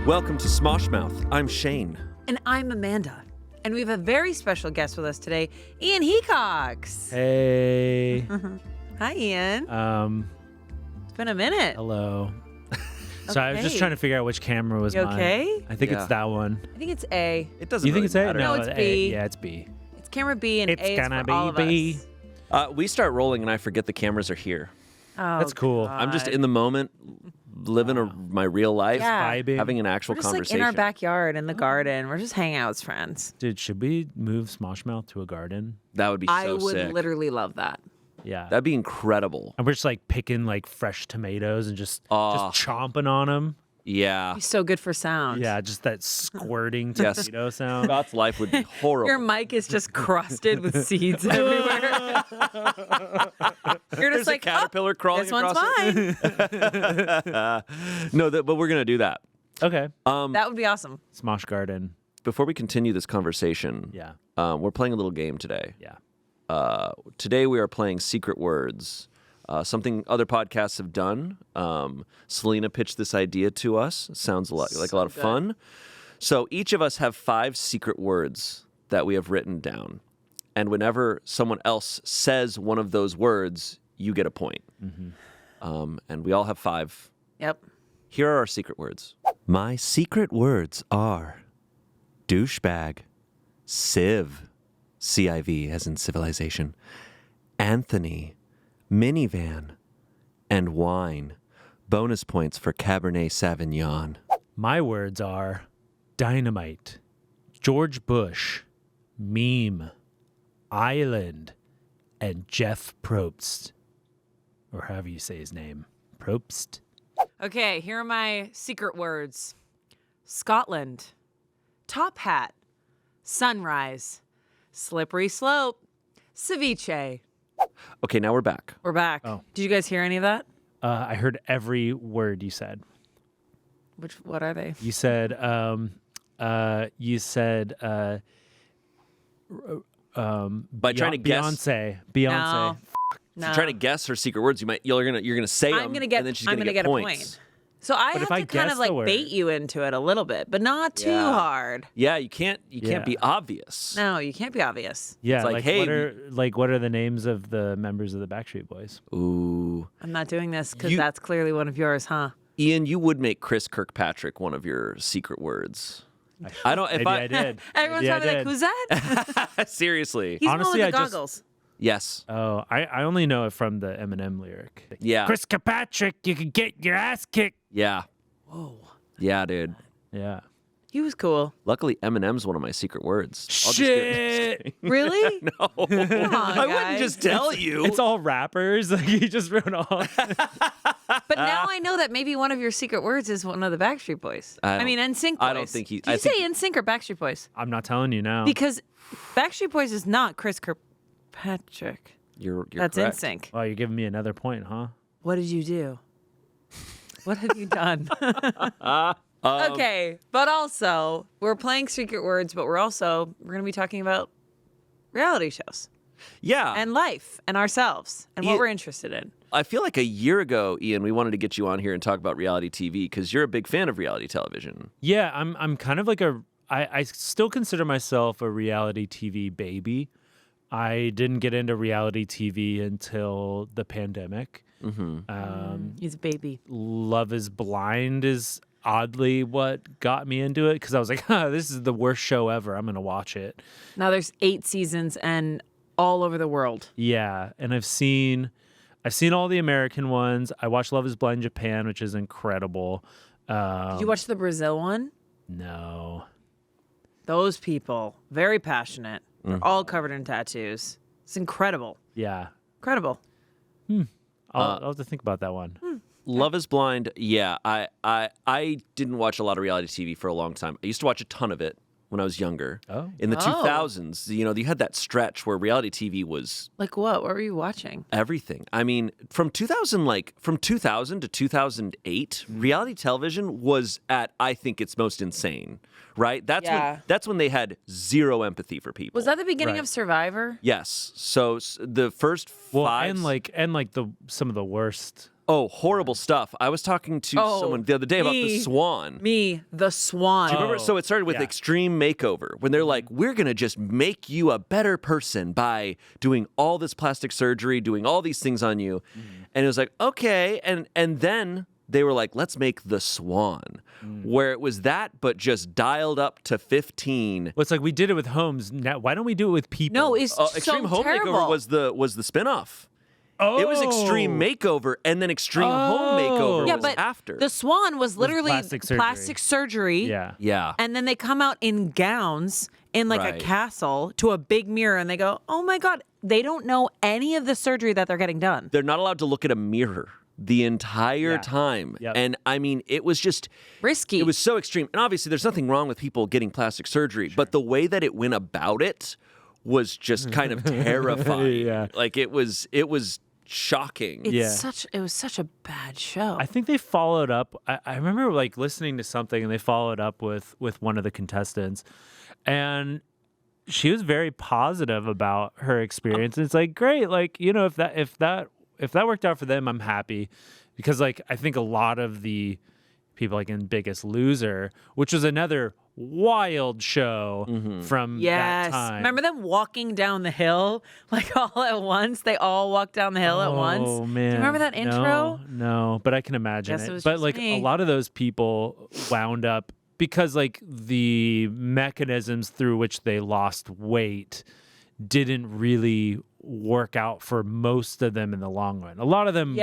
Welcome to Smosh Mouth. I'm Shayne. And I'm Amanda. And we have a very special guest with us today, Ian Hecox. Hey. Hi, Ian. It's been a minute. Hello. So I was just trying to figure out which camera was You mine. okay? I think it's that one. I think it's A. It doesn't You think really it's A? matter. No, it's A. B. Yeah, it's B. It's camera B and It's A is gonna for be all of B. us. We start rolling and I forget the cameras are here. Oh, That's cool. God. I'm just in the moment, living my real life, Yeah. Vibing. having an actual We're just conversation. like in our backyard in the garden. We're just hanging out as friends. Dude, should we move Smosh Mouth to a garden? That would be I so would sick. literally love that. Yeah. That'd be incredible. And we're just like picking like fresh tomatoes and just chomping on them. Yeah. It's so good for sound. Yeah, just that squirting Yes. tomato sound. Scott's life would be horrible. Your mic is just crusted with seeds everywhere. You're just There's like, a caterpillar crawling this one's across mine. No, but we're going to do that. Okay. That would be awesome. Smosh Garden. Before we continue this conversation, Yeah. we're playing a little game today. Yeah. Today we are playing Secret Words, something other podcasts have done. Selina pitched this idea to us. Sounds like a lot of fun. So each of us have 5 secret words that we have written down. And whenever someone else says one of those words, you get a point. Mm-hmm. And we all have 5. Yep. Here are our secret words. My secret words are douchebag, civ, C-I-V as in civilization, Anthony, minivan, and wine. Bonus points for Cabernet Sauvignon. My words are dynamite, George Bush, meme, island, and Jeff Probst. Or however you say his name. Probst. Okay, here are my secret words. Scotland, top hat, sunrise, slippery slope, ceviche. Okay, now we're back. We're back. Oh. Did you guys hear any of that? I heard every word you said. What are they? You said, By trying to guess, Beyonce. No. trying to guess her secret words, you're gonna say them, I'm gonna get. and then she's I'm gonna get a points. point. So I But have if I to kind guess of like the word- bait you into it a little bit, but not too Yeah. hard. Yeah, you can't Yeah. be obvious. No, you can't be obvious. Yeah, It's like, like, hey, what are the names of the members of the Backstreet Boys? Ooh, I'm not doing this because You- that's clearly one of yours, huh? Ian, you would make Chris Kirkpatrick one of your secret words. I don't. If Maybe I did. Everyone's Maybe I probably like, did. "Who's that?" seriously, He's Honestly, the one with the I just- goggles. yes, Oh, I only know it from the Eminem lyric. yeah, Chris Kirkpatrick, you could get your ass kicked. yeah, Whoa, yeah, dude. Yeah. he was cool. Luckily, Eminem's one of my secret words. I'll just Shit. Really? no, Come on, I wouldn't guys. just tell you. It's all rappers. Like he just wrote all. But now I know that maybe one of your secret words is one of the Backstreet Boys. I I mean, don't- NSYNC Boys. I don't think he- Did I you think- say NSYNC or Backstreet Boys? I'm not telling you now. Because Backstreet Boys is not Chris Kirkpatrick. You're That's correct. NSYNC. Oh, you're giving me another point, huh? What did you do? What have you done? Okay, but also we're playing secret words, but we're going to be talking about reality shows Yeah, and life and ourselves and what Ian- we're interested in. I feel like a year ago, Ian, we wanted to get you on here and talk about reality TV because you're a big fan of reality television. Yeah, I'm kind of like I still consider myself a reality TV baby. I didn't get into reality TV until the pandemic. He's a baby. Love is Blind is oddly what got me into it because I was like, this is the worst show ever. I'm going to watch it. Now there's 8 seasons and all over the world. Yeah, and I've seen all the American ones. I watched Love is Blind Japan, which is incredible. Did you watch the Brazil one? No. Those people, very passionate. They're all covered in tattoos. It's incredible. Yeah. Incredible. I'll have to think about that one. Love is Blind. Yeah, I didn't watch a lot of reality TV for a long time. I used to watch a ton of it when I was younger. Oh. In the 2000s, you had that stretch where reality TV was Like what? What were you watching? everything. I mean, from 2000 to 2008, reality television was at, I think, its most insane. Right? That's when they had zero empathy for people. Was that the beginning Right. of Survivor? Yes. So the first Well, 5 and like some of the worst Oh, horrible stuff. I was talking to someone the other day about the Swan. The Swan. Do you remember? So it started with Extreme Makeover, when they're like, we're going to just make you a better person by doing all this plastic surgery, doing all these things on you. And it was like, okay. And then they were like, let's make the Swan, where it was that, but just dialed up to 15. Well, it's like we did it with homes. Now, why don't we do it with people? No, it's Extreme so Home terrible. Makeover was the spinoff. Oh. It was Extreme Makeover, and then Extreme Home Makeover was but after. The Swan was literally plastic surgery. Yeah. And then they come out in gowns in like a castle to a big mirror, and they go, oh my God, they don't know any of the surgery that they're getting done. They're not allowed to look at a mirror the entire time. Yep. And I mean, it was just risky. It was so extreme. And obviously, there's nothing wrong with people getting plastic surgery, but the way that it went about it was just kind of terrifying. Like it was shocking. It was such a bad show. I think they followed up. I remember like listening to something, and they followed up with one of the contestants, and she was very positive about her experience. It's like, great, like, you know, if that worked out for them, I'm happy, because like I think a lot of the people like in Biggest Loser, which was another wild show from that time. Remember them walking down the hill like all at once? They all walked down the hill at once. Oh man. Do you remember that intro? No, but I can imagine Guess it it. was But just like me. a lot of those people wound up, because like the mechanisms through which they lost weight didn't really work out for most of them in the long run. A lot of them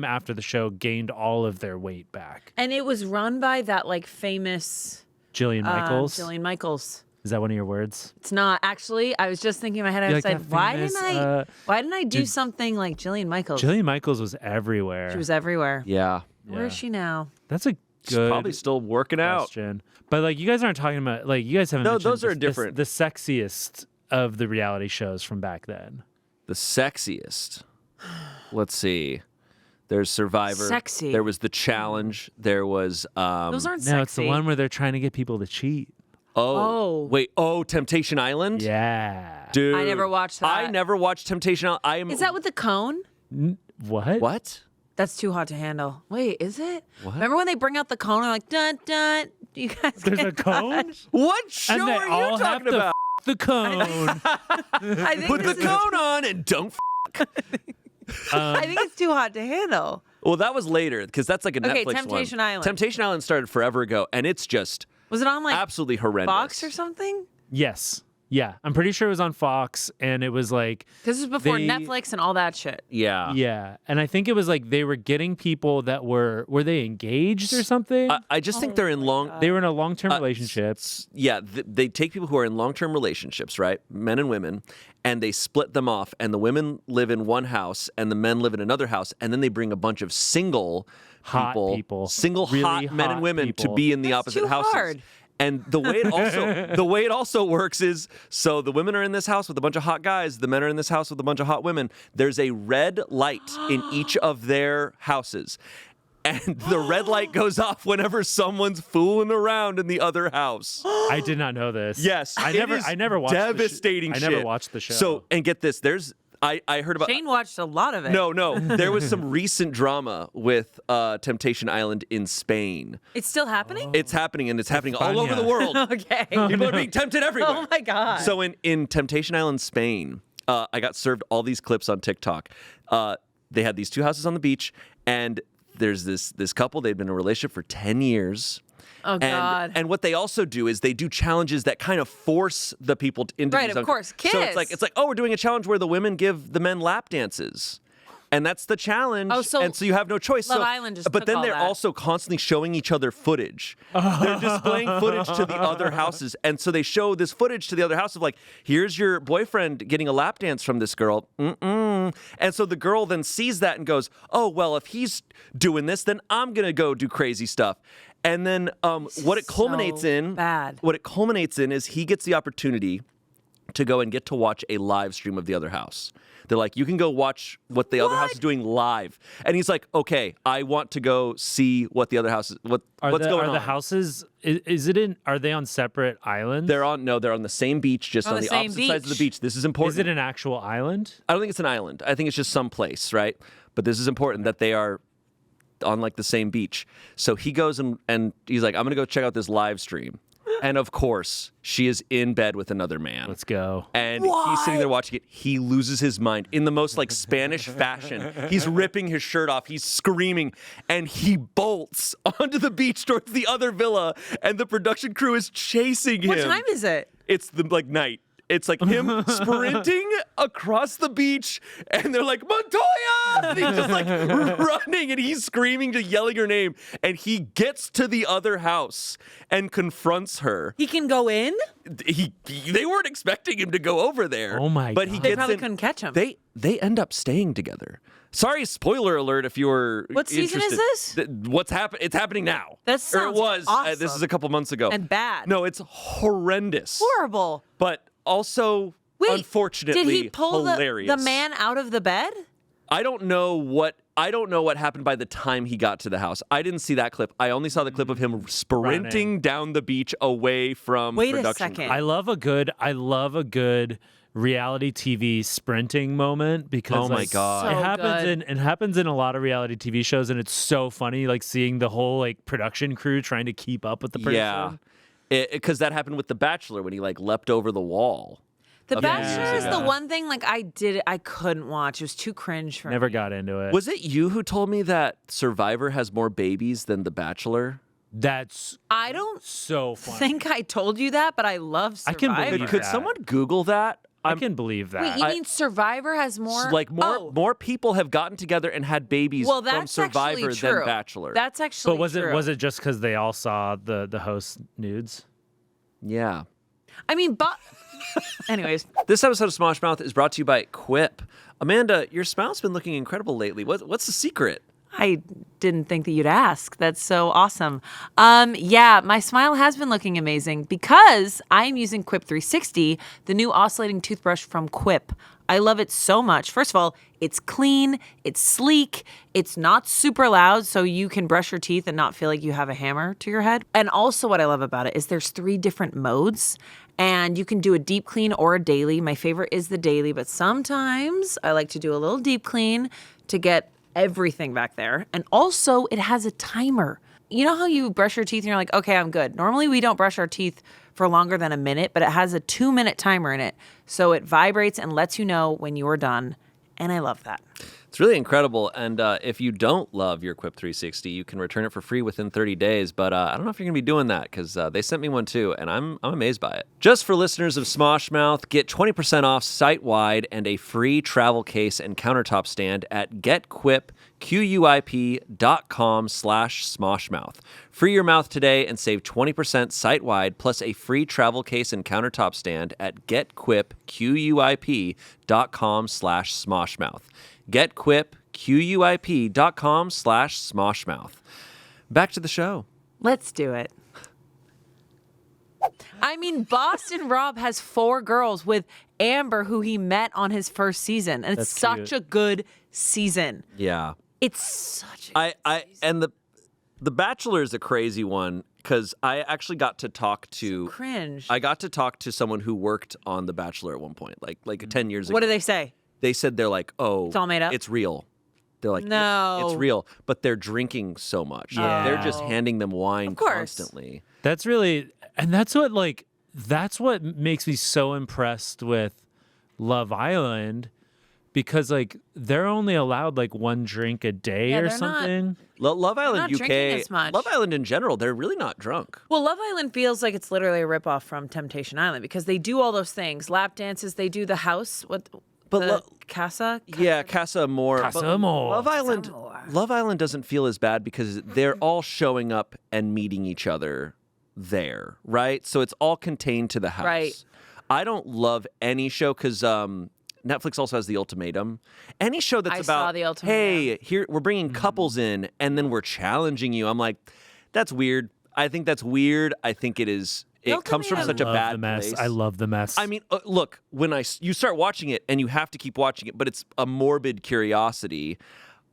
after the show gained all of their weight back. And it was run by that like famous Jillian Michaels. Jillian Michaels. Is that one of your words? It's not actually. I was just thinking in my head. I was like, why didn't I do something like Jillian Michaels? Jillian Michaels was everywhere. She was everywhere. Yeah. Where is she now? That's a She's good probably still working question. But like, you guys aren't talking about, like, you guys haven't mentioned those are different. The sexiest of the reality shows from back then. The sexiest. Let's see. There's Survivor. Sexy. There was The Challenge. There was Those aren't sexy. No, it's the one where they're trying to get people to cheat. Temptation Island? Yeah. Dude. I never watched that. I never watched Temptation Island. Is that with the cone? What? What? That's too hot to handle. Wait, is it? What? Remember when they bring out the cone and like, dun, dun, you guys There's a can't cone? watch? What show And they are all you have talking to about? the cone. I think Put the this is- cone on and don't I think it's too hot to handle. Well, that was later, because that's like a Okay, Netflix Temptation one. Island. Temptation Island started forever ago, and it's just Was it on like absolutely horrendous. Fox or something? Yes. Yeah. I'm pretty sure it was on Fox, and it was like... Because this was before They- Netflix and all that shit. Yeah. Yeah. And I think it was like they were getting people that were they engaged or something? I just think they're in long... They were in a long-term relationship. Yeah, they take people who are in long-term relationships, right? Men and women, and they split them off, and the women live in one house, and the men live in another house, and then they bring a bunch of single Hot people. single Really hot men and hot women to people. be in the That's opposite too houses. hard. And the way it also works is, so the women are in this house with a bunch of hot guys, the men are in this house with a bunch of hot women. There's a red light in each of their houses. And the red light goes off whenever someone's fooling around in the other house. I did not know this. Yes, I it is never watched devastating I shit. never watched the show. So, and get this, I heard about Shayne watched a lot of it. No, there was some recent drama with Temptation Island in Spain. It's still happening? It's happening, and it's happening all over the world. Okay. People are being tempted everywhere. Oh my God. So in Temptation Island, Spain, I got served all these clips on TikTok. They had these two houses on the beach, and there's this couple. They'd been in a relationship for 10 years. Oh, God. And what they also do is they do challenges that kind of force the people into Right, these of course. So Kiss. it's like, oh, we're doing a challenge where the women give the men lap dances. And that's the challenge. Oh, so and so you have no choice. Love Island just but took then all they're that. also constantly showing each other footage. They're displaying footage to the other houses. And so they show this footage to the other house of like, here's your boyfriend getting a lap dance from this girl. And so the girl then sees that and goes, oh, well, if he's doing this, then I'm going to go do crazy stuff. And then what it culminates in is he gets the opportunity to go and get to watch a live stream of the other house. They're like, you can go watch what the other house is doing live. And he's like, okay, I want to go see what the other house is, what's going on. Are the houses, are they on separate islands? They're on the same beach, just on the same opposite sides of the beach. beach. This is important. Is it an actual island? I don't think it's an island. I think it's just some place, right? But this is important that they are on like the same beach. So he goes and he's like, I'm gonna go check out this live stream. And of course, she is in bed with another man. Let's go. And he's sitting there watching it. He loses his mind in the most like Spanish fashion. He's ripping his shirt off. He's screaming. And he bolts onto the beach towards the other villa. And the production crew is chasing him. What time is it? It's the like night. It's like him sprinting across the beach, and they're like, Montoya! And he's just like running, and he's screaming, just yelling her name. And he gets to the other house and confronts her. He can go in? They weren't expecting him to go over there. Oh my but he God. gets They probably in. couldn't catch him. They end up staying together. Sorry, spoiler alert if you were What season is interested. What's happening? It's happening now. That Or it sounds was. awesome. This is a couple months ago. And bad. No, it's horrendous. Horrible. But also, Wait, unfortunately, did he pull hilarious. the man out of the bed? I don't know what happened by the time he got to the house. I didn't see that clip. I only saw the clip of him sprinting Running. down the beach away from Wait a production. second. I love a good reality TV sprinting moment because Oh my like, God. it So happens good. it happens in a lot of reality TV shows, and it's so funny like seeing the whole like production crew trying to keep up with the person. Yeah. Because that happened with The Bachelor when he like leapt over the wall. The a few Bachelor years is the ago. one thing like I couldn't watch. It was too cringe for Never me. got into it. Was it you who told me that Survivor has more babies than The Bachelor? That's I don't so funny. think I told you that, but I love I Survivor. can believe Could that. someone Google that? I can believe that. Wait, you mean Survivor has more? Like Oh. more people have gotten together and had babies Well, from that's Survivor actually true. than Bachelor. That's actually but was true. it just because they all saw the host nudes? Yeah. I mean, but anyways, This episode of Smosh Mouth is brought to you by Quip. Amanda, your smile's been looking incredible lately. What's the secret? I didn't think that you'd ask. That's so awesome. Yeah, my smile has been looking amazing because I am using Quip 360, the new oscillating toothbrush from Quip. I love it so much. First of all, it's clean, it's sleek, it's not super loud, so you can brush your teeth and not feel like you have a hammer to your head. And also what I love about it is there's 3 different modes, and you can do a deep clean or a daily. My favorite is the daily, but sometimes I like to do a little deep clean to get everything back there. And also, it has a timer. You know how you brush your teeth and you're like, okay, I'm good. Normally, we don't brush our teeth for longer than a minute, but it has a 2-minute timer in it. So it vibrates and lets you know when you are done. And I love that. It's really incredible. And if you don't love your Quip 360, you can return it for free within 30 days. But I don't know if you're going to be doing that because they sent me one too, and I'm amazed by it. Just for listeners of Smosh Mouth, get 20% off site-wide and a free travel case and countertop stand at getquip.com/smoshmouth. Free your mouth today and save 20% site-wide plus a free travel case and countertop stand at getquip.com/smoshmouth. getquip.com/smoshmouth. Back to the show. Let's do it. I mean, Boston Rob has 4 girls with Amber, who he met on his first season. And it's That's such cute. a good season. Yeah. It's such a And the Bachelor is a crazy one because I actually got to talk to cringe. I got to talk to someone who worked on The Bachelor at one point, like 10 years ago. What do they say? They said they're like, oh, It's all made up? It's real. They're like, No. it's real, but they're drinking so much. Yeah. They're just handing them wine Of course. constantly. That's really, and that's what makes me so impressed with Love Island, because like they're only allowed like 1 drink a day Yeah, or they're not- something. Love Island not UK, drinking as much. Love Island in general, they're really not drunk. Well, Love Island feels like it's literally a ripoff from Temptation Island because they do all those things. Lap dances, they do the house. But Casa? Yeah, Casa Amor. Casa But Amor. Love Island doesn't feel as bad because they're all showing up and meeting each other there, right? So it's all contained to the house. Right. I don't love any show because Netflix also has The Ultimatum. Any show that's I about, saw The Ultimatum. hey, here we're bringing couples in and then we're challenging you. I'm like, that's weird. I think that's weird. I think it is. It comes from Ultimatum. such a Love bad the mess. place. I love the mess. I mean, look, when you start watching it and you have to keep watching it, but it's a morbid curiosity.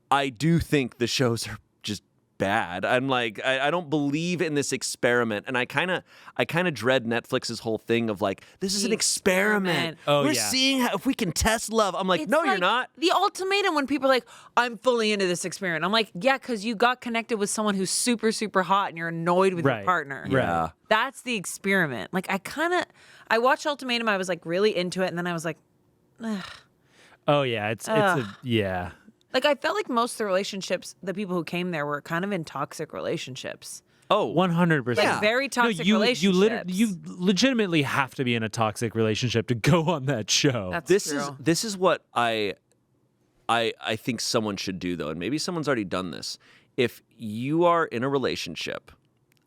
I do think the shows are just bad. I'm like, I don't believe in this experiment, and I kind of dread Netflix's whole thing of like, this is an experiment. Oh, We're yeah. seeing if we can test love. I'm like, It's no, like you're not. The ultimatum when people are like, I'm fully into this experiment. I'm like, yeah, because you got connected with someone who's super, super hot and you're annoyed with your Right. partner. Yeah. That's the experiment. Like, I watched Ultimatum. I was like really into it. And then I was like, Oh yeah, it's yeah. like, I felt like most of the relationships, the people who came there were kind of in toxic relationships. Oh, 100%. Like, very toxic relationships. You legitimately have to be in a toxic relationship to go on that show. That's true. This is what I think someone should do though, and maybe someone's already done this. If you are in a relationship,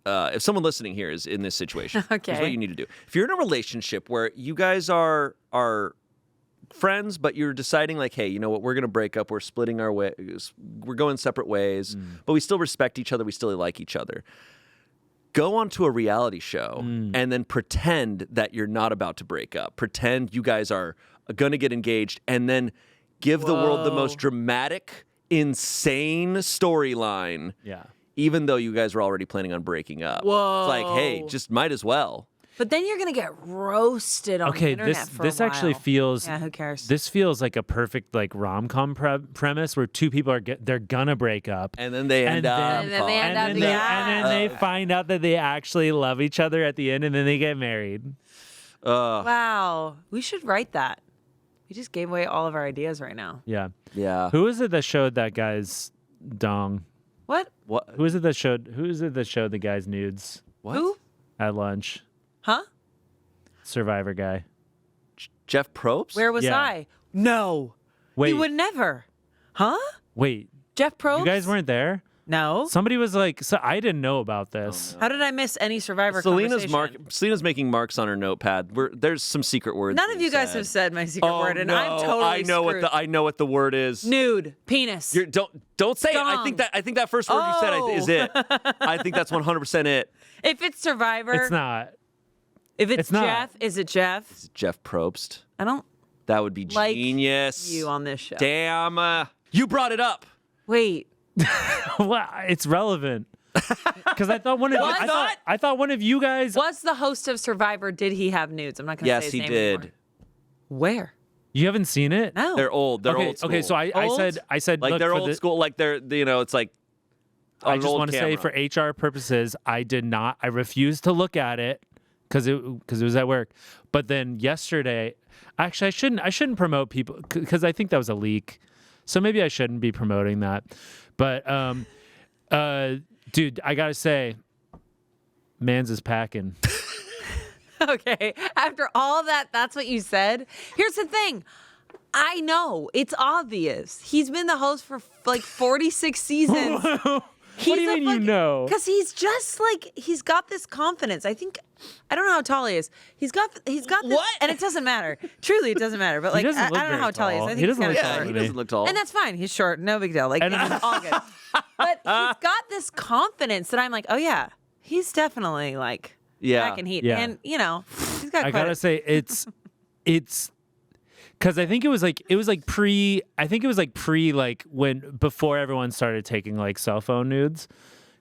if someone listening here is in this situation, here's Okay. what you need to do. If you're in a relationship where you guys are friends, but you're deciding like, hey, you know what, we're gonna break up, we're splitting our ways, we're going separate ways, but we still respect each other, we still like each other. Go onto a reality show and then pretend that you're not about to break up. Pretend you guys are gonna get engaged, and then give the world the most dramatic, insane storyline. Yeah. Even though you guys were already planning on breaking up. Whoa. It's like, hey, just might as well. But then you're going to get roasted on the Okay, internet for this a actually while. feels Yeah, who cares? This feels like a perfect like rom-com premise where two people they're gonna break up. And then they end And up. then- And then they end up and together. then they find out that they actually love each other at the end, and then they get married. Wow. We should write that. We just gave away all of our ideas right now. Yeah. Yeah. Who is it that showed that guy's dong? What? What? Who is it that showed the guy's nudes What? Who? at lunch? Huh? Survivor guy. Jeff Probst? Where was Yeah. I? No. Wait. He would never. Huh? Wait. Jeff Probst? You guys weren't there? No. Somebody was like, so I didn't know about this. How did I miss any Survivor Selena's conversation? Selena's making marks on her notepad. There's some secret words. None of being you guys said. have said my secret Oh, word, and no. I'm totally I know screwed. I know what the word is. Nude. Penis. Don't say it. I think that first word you said is it. I think that's 100% it. If it's Survivor, It's not. if it's It's not. Jeff, is it Jeff? It's Jeff Probst. I don't That would be like genius. you on this show. Damn. You brought it up. Wait. Well, it's relevant. Because I thought one of Was I thought one of you guys. Was the host of Survivor, did he have nudes? I'm not going to Yes, say his he name did. anymore. Where? You haven't seen it? No. They're old. They're okay. old school. Okay. So I Old? said like look, they're for old the- school. Like they're it's like. On I an just old want to say camera. for HR purposes, I did not. I refused to look at it because it was at work. But then yesterday, actually, I shouldn't promote people because I think that was a leak. So maybe I shouldn't be promoting that. But dude, I gotta say, Mans is packing. Okay. After all that, that's what you said. Here's the thing. I know. It's obvious. He's been the host for like 46 seasons. What do you mean you know? Because he's just like, he's got this confidence. I don't know how tall he is. He's got this, What? and it doesn't matter. Truly, it doesn't matter. But like, doesn't I look don't know very how tall he is. tall. I think He he's doesn't kind look of tall Yeah, to he me. doesn't look tall. And that's fine. He's short. No big deal. Like, And- it's all good. But he's got this confidence that I'm like, oh yeah, he's definitely like Yeah. back in heat. Yeah. And you know, he's got I quite gotta a- say it's because I think it was like pre like when before everyone started taking like cell phone nudes,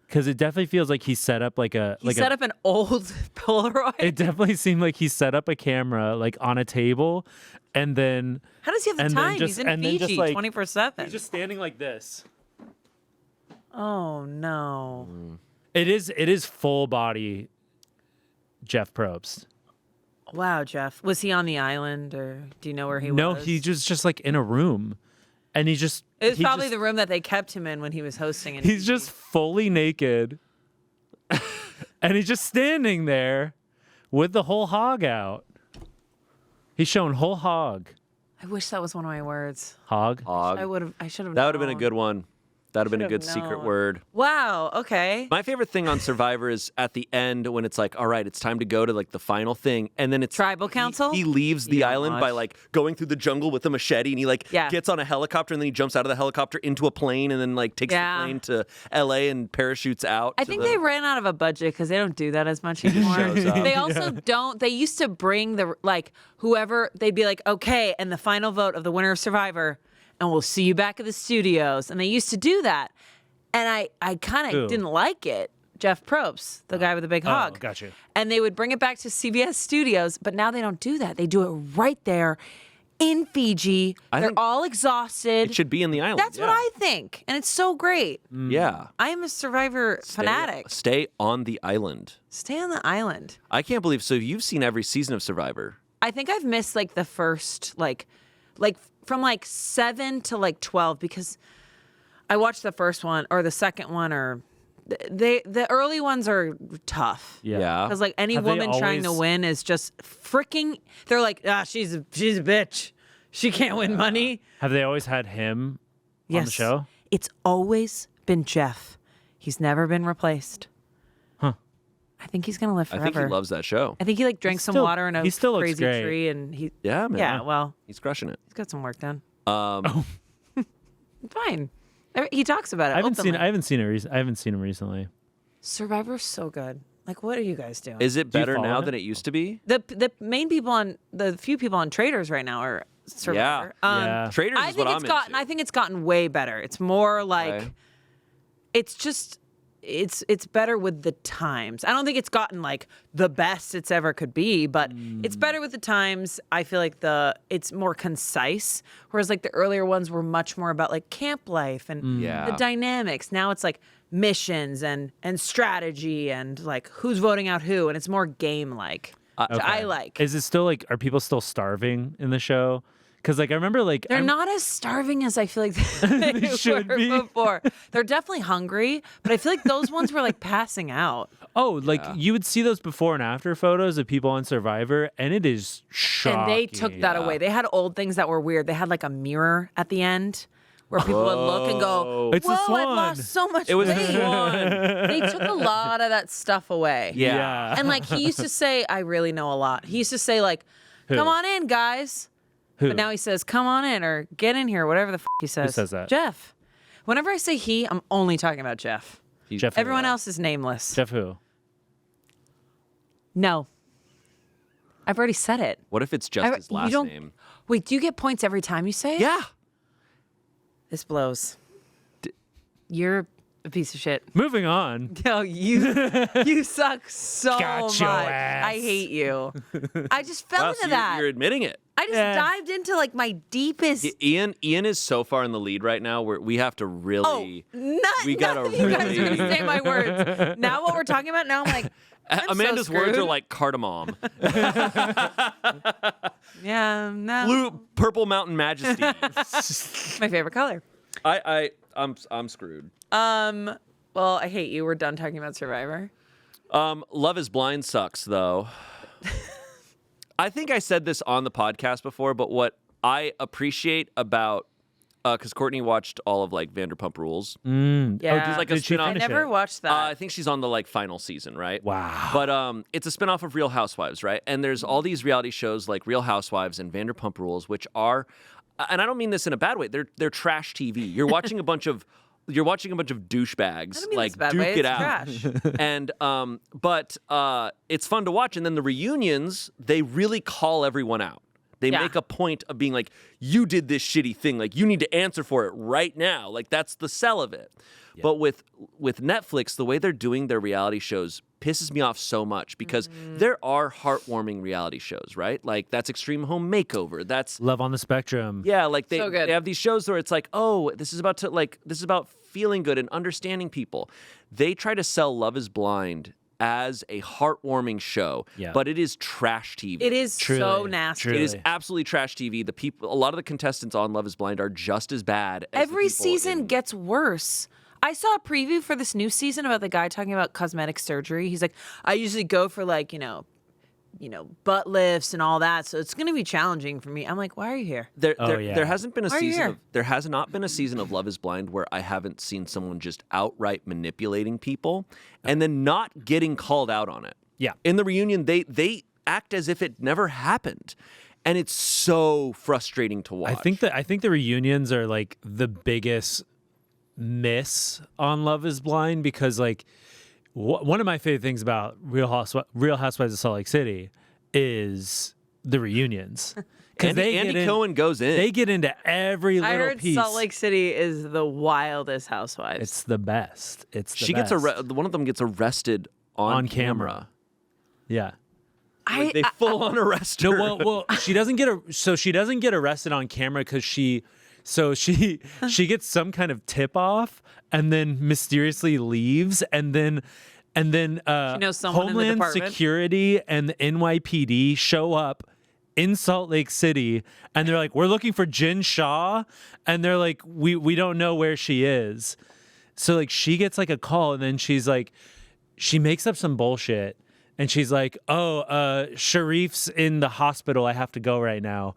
because it definitely feels like he set up like a he set up an old Polaroid. it definitely seemed like he set up a camera like on a table, and then How does he have the and then time? just- He's in and then just, Fiji like- 24/7. he's just standing like this. Oh no. It is full body Jeff Probst. Wow, Jeff. Was he on the island, or do you know where he No, was? he just like in a room, and he just It was he probably just- the room that they kept him in when he was hosting. In He's just fully naked. And he's just standing there with the whole hog out. He's showing whole hog. I wish that was one of my words. Hog? Hog. I should have. That would have been a good one. That would have been a Should've good secret known. word. Wow. Okay. My favorite thing on Survivor is at the end when it's like, all right, it's time to go to like the final thing, and then it's Tribal council? He leaves the Yeah, island much. by like going through the jungle with a machete, and he like Yeah. gets on a helicopter, and then he jumps out of the helicopter into a plane, and then like takes Yeah. the plane to L.A. and parachutes out. I to think the- they ran out of a budget because they don't do that as much anymore. shows up. They also don't. They used to bring the like whoever. They'd be like, okay, and the final vote of the winner of Survivor, and we'll see you back at the studios. And they used to do that. And I kind Who? of didn't like it. Jeff Probst, the guy with the big hog. Oh, got you. And they would bring it back to CBS Studios, but now they don't do that. They do it right there in Fiji. They're think all exhausted. It should be in the island. That's what I think. And it's so great. Yeah. I am a Survivor fanatic. Stay on the island. Stay on the island. I can't believe. So you've seen every season of Survivor. I think I've missed like the first like from like 7 to like 12 because I watched the first one or the second one or the early ones are tough. Yeah. Because like any Have they woman trying to always- win is just freaking. They're like, she's a bitch. She can't win money. Have they always had him on the show? It's always been Jeff. He's never been replaced. Huh. I think he's gonna live I forever. think he loves that show. I think he like drank some still- water in a he still looks crazy great. tree, and he. Yeah, man. Yeah, well, He's crushing it. he's got some work done. Um, Fine. He talks about it. I haven't openly. seen it. I haven't seen him recently. Survivor's so good. Like, what are you guys doing? Is it Do you better follow now it? than it used to be? The main people on the few people on Traders right now are Survivor. Yeah. Traders I is think what it's I'm gotten. into. I think it's gotten way better. It's more like, Okay. it's just, it's better with the times. I don't think it's gotten like the best it's ever could be, but it's better with the times. I feel like it's more concise, whereas like the earlier ones were much more about like camp life and Yeah. the dynamics. Now it's like missions and strategy and like who's voting out who, and it's more game like. Which I like. Is it still like? Are people still starving in the show? Because like I remember like They're not as starving as I feel like they should were be. before. They're definitely hungry, but I feel like those ones were like passing out. Oh, like you would see those before and after photos of people on Survivor, and it is shocking. And they took that away. They had old things that were weird. They had like a mirror at the end where people would look and go, It's a "Whoa, swan." I've lost so much It was a weight." swan. They took a lot of that stuff away. Yeah. And like he used to say, I really know a lot. He used to say like, "Come on in, guys." Who? But now he says, "Come on in," or "Get in here," whatever the he says. says that? Jeff. Whenever I say he, I'm only talking about Jeff. Jeff. who? Everyone else is nameless. Jeff who? No. I've already said it. What if it's just his you last don't- name? Wait, do you get points every time you say it? Yeah. This blows. You're a piece of shit. Moving on. No, you suck so Got much. your ass. I hate you. I just fell Wow, into so that. you're admitting it. I just dived into like my deepest. Ian is so far in the lead right now where we have to really. we gotta none of you guys are really- gonna say my words. Now what we're talking about now, I'm like, I'm Amanda's so words are screwed. like cardamom, Yeah, no. blue, purple mountain majesty. My favorite color. I'm screwed. Well, I hate you. We're done talking about Survivor. Love is Blind sucks though. I think I said this on the podcast before, but what I appreciate about because Courtney watched all of like Vanderpump Rules. Yeah, just like a Did she spin-off. I finish never it? watched that. I think she's on the like final season, right? Wow. But it's a spinoff of Real Housewives, right? And there's all these reality shows like Real Housewives and Vanderpump Rules, which are, and I don't mean this in a bad way. They're trash TV. You're watching a bunch of douchebags I don't mean like this a bad duke way. it It's out. trash. And but it's fun to watch. And then the reunions, they really call everyone out. They Yeah. make a point of being like, you did this shitty thing. Like, you need to answer for it right now. Like, that's the sell of it. But with Netflix, the way they're doing their reality shows pisses me off so much because there are heartwarming reality shows, right? Like, that's Extreme Home Makeover. That's Love on the Spectrum. yeah, like So good. they have these shows where it's like, oh, this is about feeling good and understanding people. They try to sell Love is Blind as a heartwarming show, Yeah. but it is trash TV. It is so Truly, nasty. truly. It is absolutely trash TV. A lot of the contestants on Love is Blind are just as bad as Every the people season in- gets worse. I saw a preview for this new season about the guy talking about cosmetic surgery. He's like, I usually go for like, butt lifts and all that, so it's going to be challenging for me. I'm like, why are you here? There hasn't been a Why are you season here? of there has not been a season of Love is Blind where I haven't seen someone just outright manipulating people and then not getting called out on it. Yeah. In the reunion, they act as if it never happened. And it's so frustrating to watch. I think the reunions are like the biggest miss on Love is Blind because like one of my favorite things about Real Housewives of Salt Lake City is the reunions because Andy Cohen goes in. They get into every little I heard piece. Salt Lake City is the wildest housewives. It's the best. It's the she best. gets one of them gets arrested on camera. Yeah. They full on arrest her. No, well, she doesn't get arrested on camera because she gets some kind of tip off and then mysteriously leaves and then she knows someone in the Homeland department. Security and the NYPD show up in Salt Lake City and they're like, we're looking for Jen Shaw, and they're like, we don't know where she is. So like she gets like a call and then she's like, she makes up some bullshit. And she's like, Sharif's in the hospital. I have to go right now.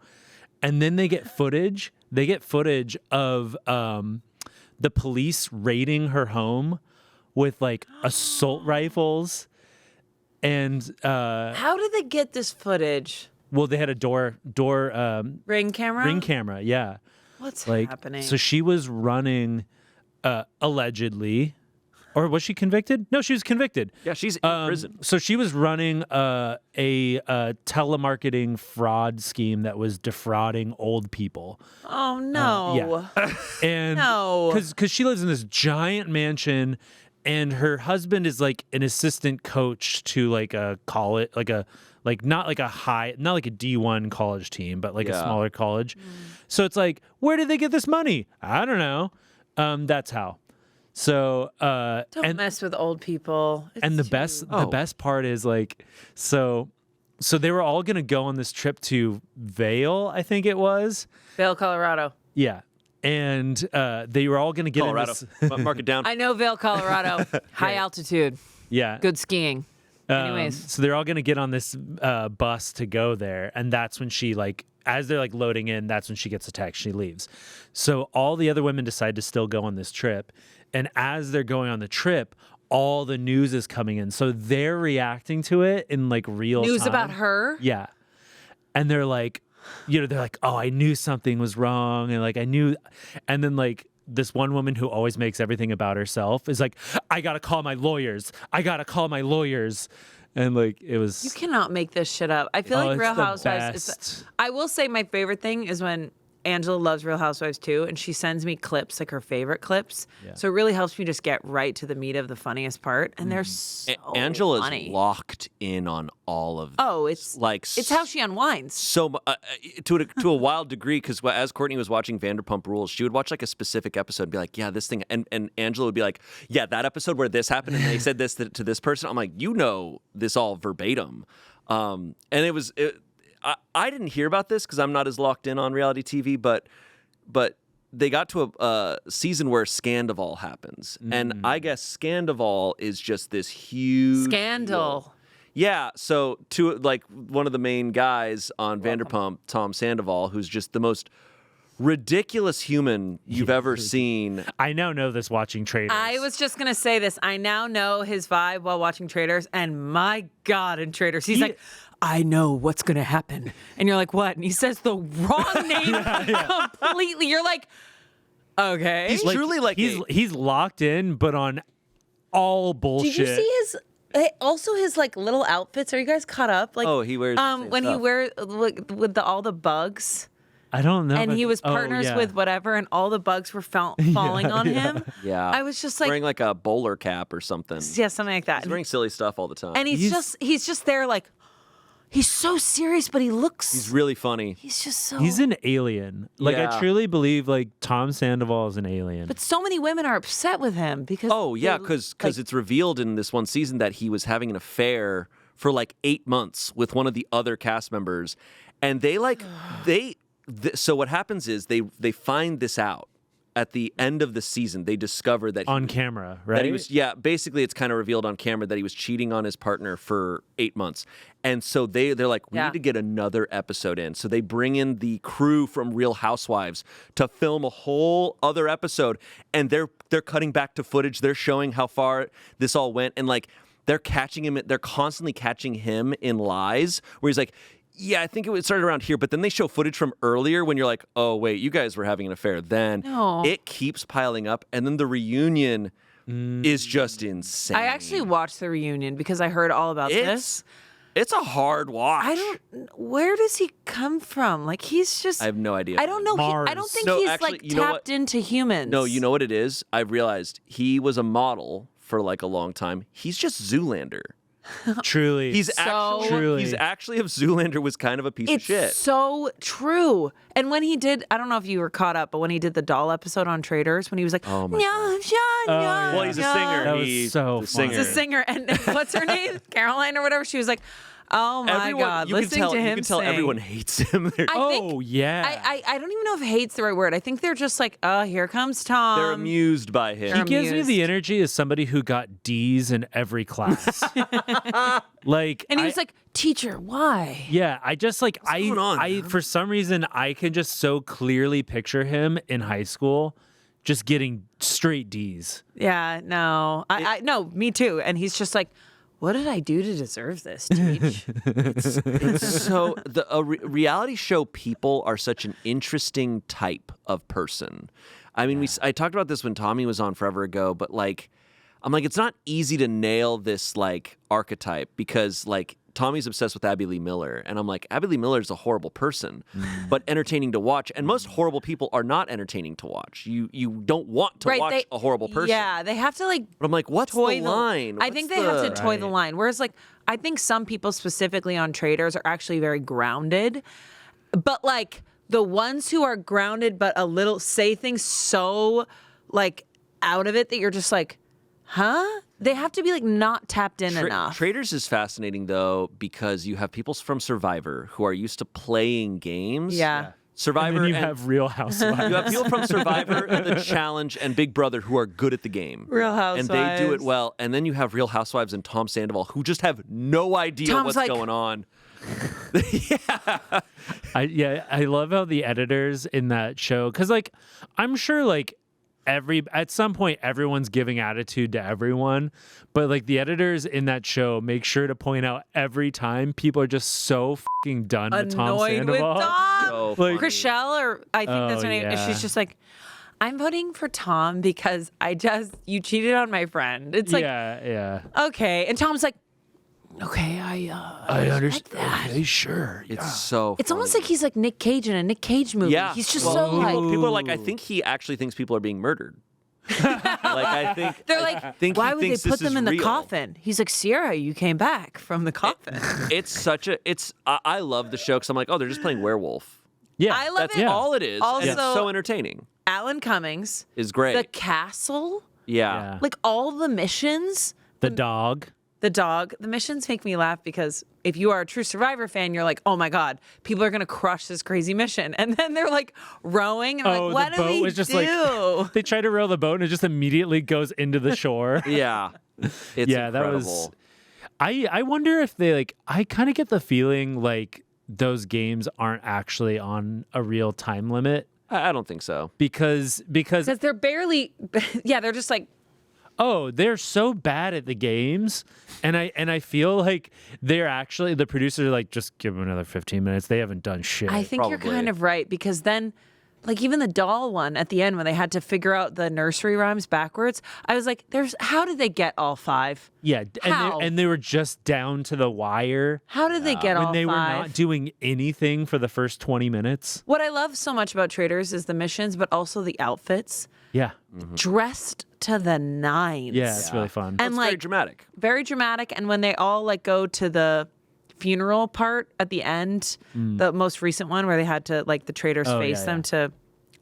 And then they get footage. They get footage of the police raiding her home with like assault rifles. And How did they get this footage? well, they had a door Ring camera? ring camera. Yeah. What's So happening? she was running allegedly. Or was she convicted? No, she was convicted. Yeah, she's in prison. So she was running a telemarketing fraud scheme that was defrauding old people. Oh, no. And No. because she lives in this giant mansion, and her husband is like an assistant coach to like a college, not like a D1 college team, but like a smaller college. So it's like, where did they get this money? I don't know. That's how. So Don't mess with old people. and the best part is like so they were all gonna go on this trip to Vail, I think it was. Vail, Colorado. Yeah. And they were all gonna get Colorado. in this, Mark it down. I know Vail, Colorado. High altitude. yeah. Good skiing. Anyways. So they're all gonna get on this bus to go there, and that's when she like, as they're like loading in, that's when she gets a text. She leaves. So all the other women decide to still go on this trip. And as they're going on the trip, all the news is coming in. So they're reacting to it in like real News time. about her? Yeah. And they're like, oh, I knew something was wrong. And like, I knew. And then like this one woman who always makes everything about herself is like, I got to call my lawyers. And like, it was. You cannot make this shit up. I feel like it's Real the Housewives. best. I will say my favorite thing is when Angela loves Real Housewives too, and she sends me clips, like her favorite clips. Yeah. So it really helps me just get right to the meat of the funniest part. And they're so Angela's funny. locked in on all of this. Oh, it's how she unwinds. So to a wild degree, because as Courtney was watching Vanderpump Rules, she would watch like a specific episode and be like, yeah, this thing, and Angela would be like, yeah, that episode where this happened and they said this to this person. I'm like, this all verbatim. And it was I didn't hear about this because I'm not as locked in on reality TV, but they got to a season where Scandival happens, and I guess Scandival is just this huge Scandal. deal. Yeah, so one of the main guys on Vanderpump, Tom Sandoval, who's just the most ridiculous human you've ever seen. I now know this watching Traders. I was just going to say this. I now know his vibe while watching Traders, and my God, in Traders, he's like, I know what's going to happen. And you're like, what? And he says the wrong name completely. You're like, okay. He's truly like he's locked in, but on all bullshit. Did you see his like little outfits? Are you guys caught up? Like, he wears the same when he stuff. wears with all the bugs. I don't know. And he was partners with whatever, and all the bugs were falling on him. Yeah, I was just like, wearing like a bowler cap or something. yeah, something like that. He's wearing silly stuff all the time. And he's just there like, he's so serious, but he's really funny. he's just so. He's an alien. Like Yeah. I truly believe like Tom Sandoval is an alien. But so many women are upset with him because. Oh yeah, because it's revealed in this one season that he was having an affair for like 8 months with one of the other cast members, and so what happens is they find this out at the end of the season. They discover that on camera, right? that he was basically it's kind of revealed on camera that he was cheating on his partner for 8 months. And so they're like, we need to get another episode in. So they bring in the crew from Real Housewives to film a whole other episode, and they're cutting back to footage. They're showing how far this all went, and like they're constantly catching him in lies where he's like, yeah, I think it started around here, but then they show footage from earlier when you're like, oh, wait, you guys were having an affair then. No. It keeps piling up, and then the reunion is just insane. I actually watched the reunion because I heard all about this. It's a hard watch. Where does he come from? Like, he's just. I have no idea. I don't know. I don't think he's actually, like you know tapped into humans. No, you know what it is? I've realized he was a model for like a long time. He's just Zoolander. Truly. He's Truly. actually if Zoolander was kind of a piece of shit. It's so true. And when he did, I don't know if you were caught up, but when he did the doll episode on Traders, when he was like, oh my God. Well, he's a singer. That was He's so the funny. singer. He's a singer. And what's her name? Caroline or whatever. She was like, oh my God, listening to him you can tell sing. everyone hates him. I don't even know if hate's the right word. I think they're just like, oh, here comes Tom. They're amused by him. He gives me the energy as somebody who got D's in every class. Like, and he was like, teacher, why? yeah, I just like, going on, I man? for some reason, I can just so clearly picture him in high school just getting straight D's. Yeah, no. I no, me too. And he's just like, what did I do to deserve this, Teach? It's so reality show people are such an interesting type of person. I mean, I talked about this when Tommy was on forever ago, but like, I'm like, it's not easy to nail this like archetype because like Tommy's obsessed with Abby Lee Miller, and I'm like, Abby Lee Miller is a horrible person, but entertaining to watch. And most horrible people are not entertaining to watch. You don't want to watch a horrible person. Yeah, they have to like. But I'm like, what's the line? I think they have to toy the line. Whereas like, I think some people specifically on Traders are actually very grounded, but like the ones who are grounded but a little say things so like out of it that you're just like, huh? They have to be like not tapped in enough. Traders is fascinating though because you have people from Survivor who are used to playing games. Yeah. Survivor. And then you have Real Housewives. You have people from Survivor, The Challenge, and Big Brother who are good at the game. Real Housewives. And they do it well. And then you have Real Housewives and Tom Sandoval who just have no idea what's going on. I love how the editors in that show, because like I'm sure like at some point everyone's giving attitude to everyone, but like the editors in that show make sure to point out every time people are just so fucking done with Tom Annoyed Sandoval. with Tom. So Like- Chriselle, or I think that's her name. yeah. She's just like, I'm voting for Tom because you cheated on my friend. It's like, yeah. okay. And Tom's like, okay, I understand. that. Okay, sure. It's so It's almost funny. like he's like Nick Cage in a Nick Cage movie. Yeah. He's just Well, so like. people are like, I think he actually thinks people are being murdered. Like I think They're like, think why he would they thinks put this them is in the real. coffin? He's like, Sierra, you came back from the coffin. I love the show because I'm like, oh, they're just playing werewolf. Yeah, I love That's it. all it is. and it's Also- so entertaining. Alan Cummings, Is great. the castle, yeah. like all the missions. The dog. The dog, the missions make me laugh because if you are a true Survivor fan, you're like, oh my God, people are going to crush this crazy mission. And then they're like rowing and like, what the do boat we was just do? like they try to row the boat and it just immediately goes into the shore. Yeah. It's Yeah, that incredible. was- I wonder if they like. I kind of get the feeling like those games aren't actually on a real time limit I don't think so. because Because they're barely, yeah, they're just like, oh, they're so bad at the games, and I feel like they're actually the producers are like, just give them another 15 minutes. They haven't done shit. I think you're Probably. kind of right because then, like even the doll one at the end when they had to figure out the nursery rhymes backwards, I was like, how did they get all five? yeah, How? and they were just down to the wire How did they get all when they five? were not doing anything for the first 20 minutes. What I love so much about Traders is the missions, but also the outfits. Yeah, Dressed to the nines. yeah, it's really fun. And It's like very dramatic. very dramatic. And when they all like go to the funeral part at the end, the most recent one where they had to like the traders Oh, face yeah, them to.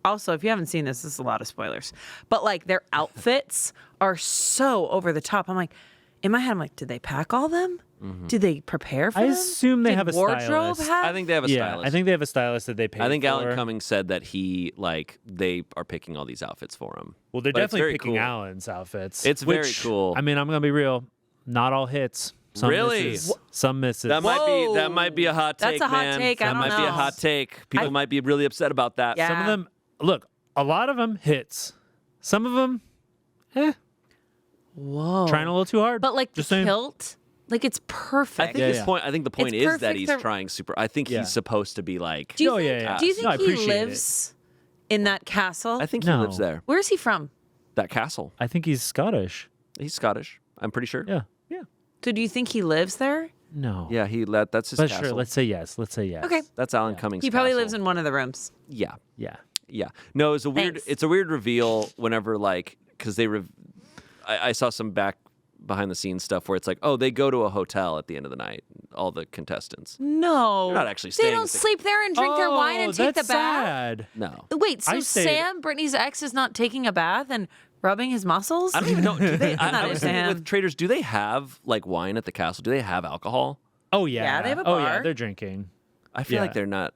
Also, if you haven't seen this is a lot of spoilers. But like their outfits are so over the top. I'm like, in my head, I'm like, did they pack all them? Did they prepare for I them? assume they Did have a wardrobe stylist. have? I think they have a Yeah, stylist. I think they have a stylist that they pay. I think for. Alan Cummings said that they are picking all these outfits for him. Well, they're But it's definitely very picking cool. Alan's outfits. It's very which, cool. I mean, I'm gonna be real. Not all hits. Some Really? misses, some misses. That might be a hot take, That's a hot man. take. I That don't might be know. a hot take. People might be really upset about that. Yeah. Some of them, look, a lot of them hits. Some of them, Whoa. trying a little too hard. But like just the saying. kilt, like it's perfect. I think Yeah, his yeah. point. I think the point It's is that perfect. he's They're- trying super. I think Yeah. he's supposed to be like. Do you Oh, think, yeah, yeah. Do you No, I think he appreciate it. lives in that castle? I think No. he lives there. Where's he from? That castle. I think he's Scottish. He's Scottish. I'm pretty sure. Yeah. So do you think he lives there? No. Yeah, that's his But castle. sure, let's say yes. Okay. That's Alan Cummings' He probably castle. lives in one of the rooms. Yeah. Yeah. Yeah. No, it's a weird. Thanks. It's a weird reveal whenever because I saw some behind the scenes stuff where it's like, oh, they go to a hotel at the end of the night. All the contestants. No. They're not actually They staying don't at the- sleep there and drink their wine and take the that's bath. sad. No. Wait, so I stayed- Sam, Brittany's ex, is not taking a bath and rubbing his muscles? I don't even know. Do they? Not I was thinking Sam. with traders, do they have wine at the castle? Do they have alcohol? Oh yeah. Yeah, they have a Oh yeah, bar. they're drinking. I feel Yeah. like they're not.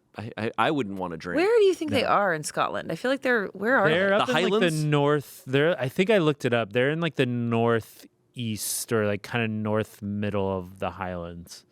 I wouldn't want to drink. Where do you think they are in Scotland? I feel like where are They're they? up The in like the Highlands? north. I think I looked it up. They're in like the northeast or like kind of north middle of the Highlands.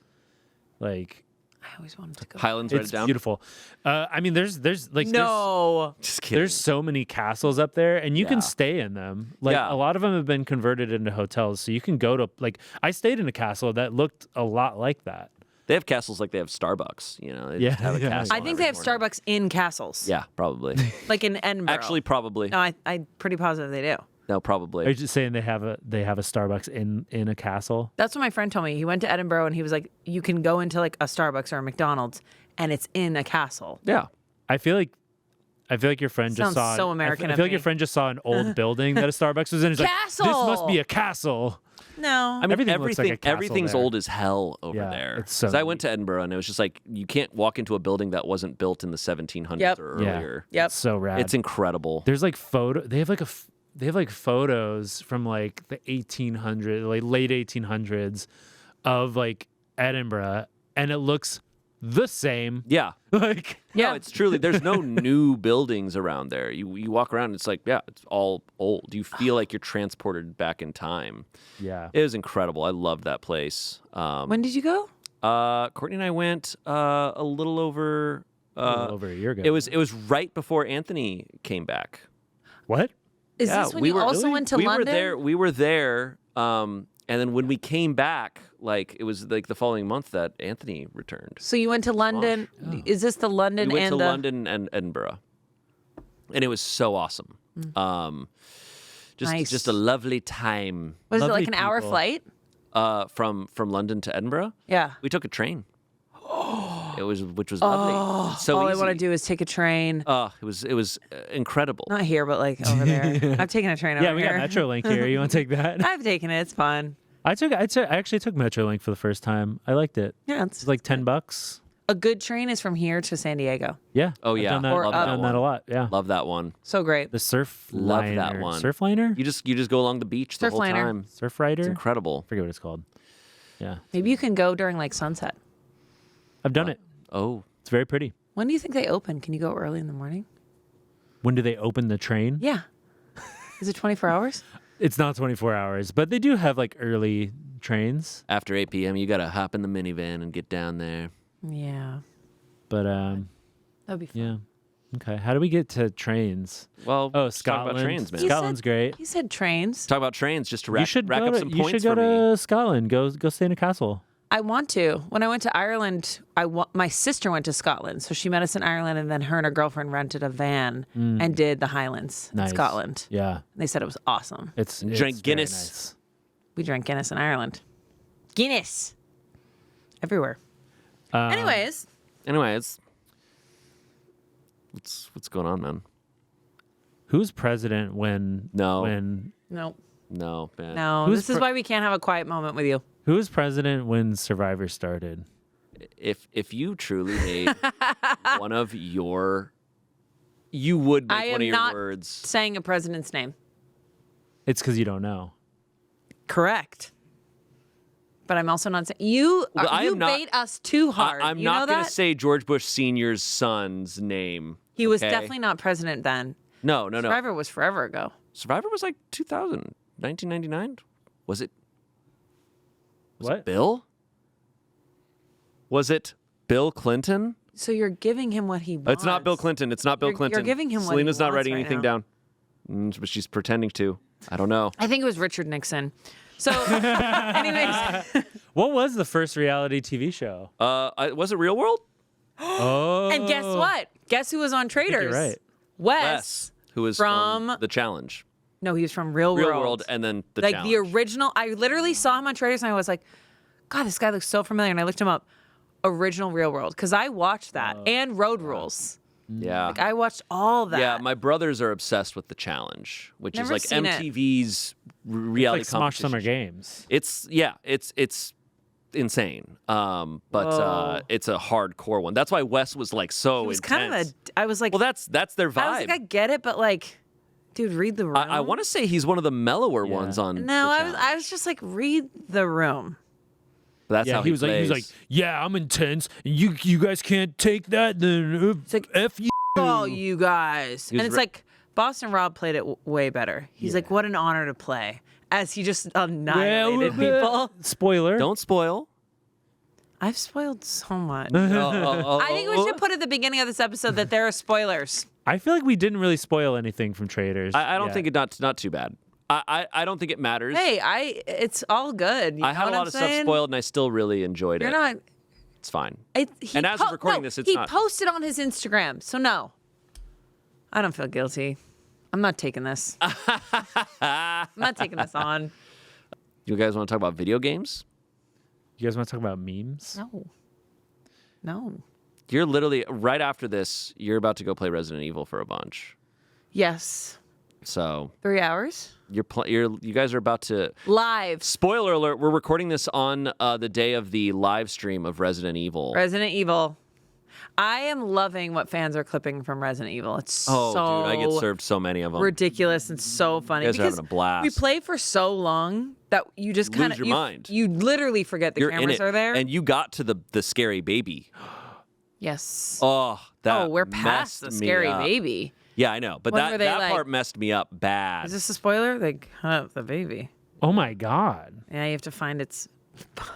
Like I always wanted to go. Highlands, write it's it down. beautiful. I mean, there's like No. Just kidding. there's so many castles up there, and you Yeah. can stay in them. Like Yeah. a lot of them have been converted into hotels, so you can go to like I stayed in a castle that looked a lot like that. They have castles like they have Starbucks. You know. They Yeah, just have a yeah. castle I think they have every morning. Starbucks in castles. Yeah, probably. Like in Edinburgh. Actually, probably. No, I'm pretty positive they do. No, Are you probably. just saying they have a Starbucks in a castle? That's what my friend told me. He went to Edinburgh and he was like, you can go into like a Starbucks or a McDonald's and it's in a castle. Yeah. I feel like your friend just Sounds saw. so American I of feel like me. your friend just saw an old building that a Starbucks was in. He's like, this must be a castle. No. I mean, Everything looks like a castle everything's there. old as hell over Yeah, there. it's so 'Cause I went to Edinburgh and it was just like you can't walk into a building that wasn't built in the 1700s Yep. or Yeah. earlier. Yep. It's so rad. Uh, It's incredible. There's like They have like photos from like the 1800s, like late 1800s, of like Edinburgh, and it looks the same. Yeah. Like Yeah. No, it's truly there's no new buildings around there. You walk around and it's like, yeah, it's all old. You feel like you're transported back in time. yeah. It was incredible. I loved that place. When did you go? Courtney and I went a little over A little over a year ago. it was right before Anthony came back. What? Is Yeah, this when we you were- also really? went to we London? We were there. And then when we came back, like it was like the following month that Anthony returned. So you went to London. Is this the London We went and to the London and Edinburgh, and it was so awesome. Nice. Just a lovely time. was it Lovely like an hour people. flight? From London to Edinburgh, Yeah. we took a train. Which was lovely. It's so All easy. I want to do is take a train. It was incredible. Not here, but like over there. I've taken a train over Yeah, we here. got MetroLink here. You want to take that? I've taken it. It's fun. I actually took MetroLink for the first time. I liked it. Yeah, It's like $10. a good train is from here to San Diego. Yeah. Oh, I've yeah. done that, Or I've up. done that a lot. Yeah. Love that one. So great. The surf Love liner. that one. Surfliner? You just go along the beach the Surf whole liner. time. Surf rider? It's I incredible. forget what it's called. Yeah. Maybe you can go during like sunset. I've done it. Oh, It's very pretty. When do you think they open? Can you go early in the morning? When do they open the train? Yeah. Is it 24 hours? It's not 24 hours, but they do have like early trains. after 8 p.m., you gotta hop in the minivan and get down there. Yeah. But That'd be fun. yeah. Okay. How do we get to trains? Well, Oh, let's talk Scotland. about trains, man. You Scotland's said- great. He said trains. Talk about trains just to You rack, should rack go up to, some you points should go for me. to Scotland. Go stay in a castle. I want to. When I went to Ireland, my sister went to Scotland. So she met us in Ireland, and then her and her girlfriend rented a van and did the Highlands Nice. in Scotland. Yeah. And they said it was awesome. It's Drink very Guinness. nice. We drank Guinness in Ireland. Guinness. Everywhere. Anyways, Anyways, what's going on, man? Who's president when No. when no. No, man. No. Who's This is why we can't have a quiet moment with you. who was president when Survivor started? If you truly made one of your, you would I make am one of your not words. saying a president's name. It's because you don't know. Correct. But I'm also not saying you I am not- bait us too hard. I'm you not know going that? to say George Bush Sr.'s son's name. He was okay? definitely not president then. No. Survivor was forever ago. Survivor was like 2000, 1999. Was it? Was What? it Bill? Was it Bill Clinton? So you're giving him what he wants. It's not Bill Clinton. It's not Bill You're Clinton. giving him what he Selena's not wants writing right anything now. down. But she's pretending to. I don't know. I think it was Richard Nixon. So, anyways, What was the first reality TV show? Was it Real World? Oh. and guess what? Guess who was on Traders? you're right. Wes. Who was from The Challenge. No, he was from Real Real World. World and then The like Challenge. the original. I literally saw him on Traders and I was like, God, this guy looks so familiar. And I looked him up. Original Real World. Because I watched that. And Road Rules. Yeah. Like, I watched all that. Yeah, my brothers are obsessed with The Challenge, which Never is like seen it. MTV's reality It's like Smosh competition. Summer Games. It's insane. But it's a hardcore one. That's why Wes was like so It was intense. kind of I was like, well, that's their vibe. I was like, I get it, but like, dude, read the room. I want to say he's one of the mellower ones on. No, The I was just like, read the room. But that's how he was plays. like, yeah, I'm intense. And you guys can't take that. Then It's like, F you. oh, you guys. was And it's like, Boston Rob played it way better. He's like, what an honor to play. As he just annihilated people. Spoiler. Don't spoil. I've spoiled so much. Oh, I think we should put at the beginning of this episode that there are spoilers. I feel like we didn't really spoil anything from Traders. I don't yet. think it's not too bad. I don't think it matters. Hey, it's all good. You I know had a what lot I'm of stuff saying? spoiled, and I still really enjoyed You're it. not. It's fine. He And as of recording this, it's he not. posted on his Instagram, so no. I don't feel guilty. I'm not taking this. I'm not taking this on. You guys want to talk about video games? You guys want to talk about memes? No. You're literally right after this. You're about to go play Resident Evil for a bunch. Yes. So 3 hours. you guys are about to. Live. Spoiler alert: we're recording this on the day of the live stream of Resident Evil. Resident Evil. I am loving what fans are clipping from Resident Evil. It's so Dude, I get served so many of them. ridiculous and so funny. You guys are because having a blast. we play for so long that you just Lose kind of your mind. You literally forget the You're in cameras it, are there. and you got to the scary baby. yes. Oh, that. we're past the messed me scary up. baby. Yeah, I know, but When were they that like- part messed me up bad. Is this a spoiler? Like, the baby. Oh my god. Yeah, you have to find its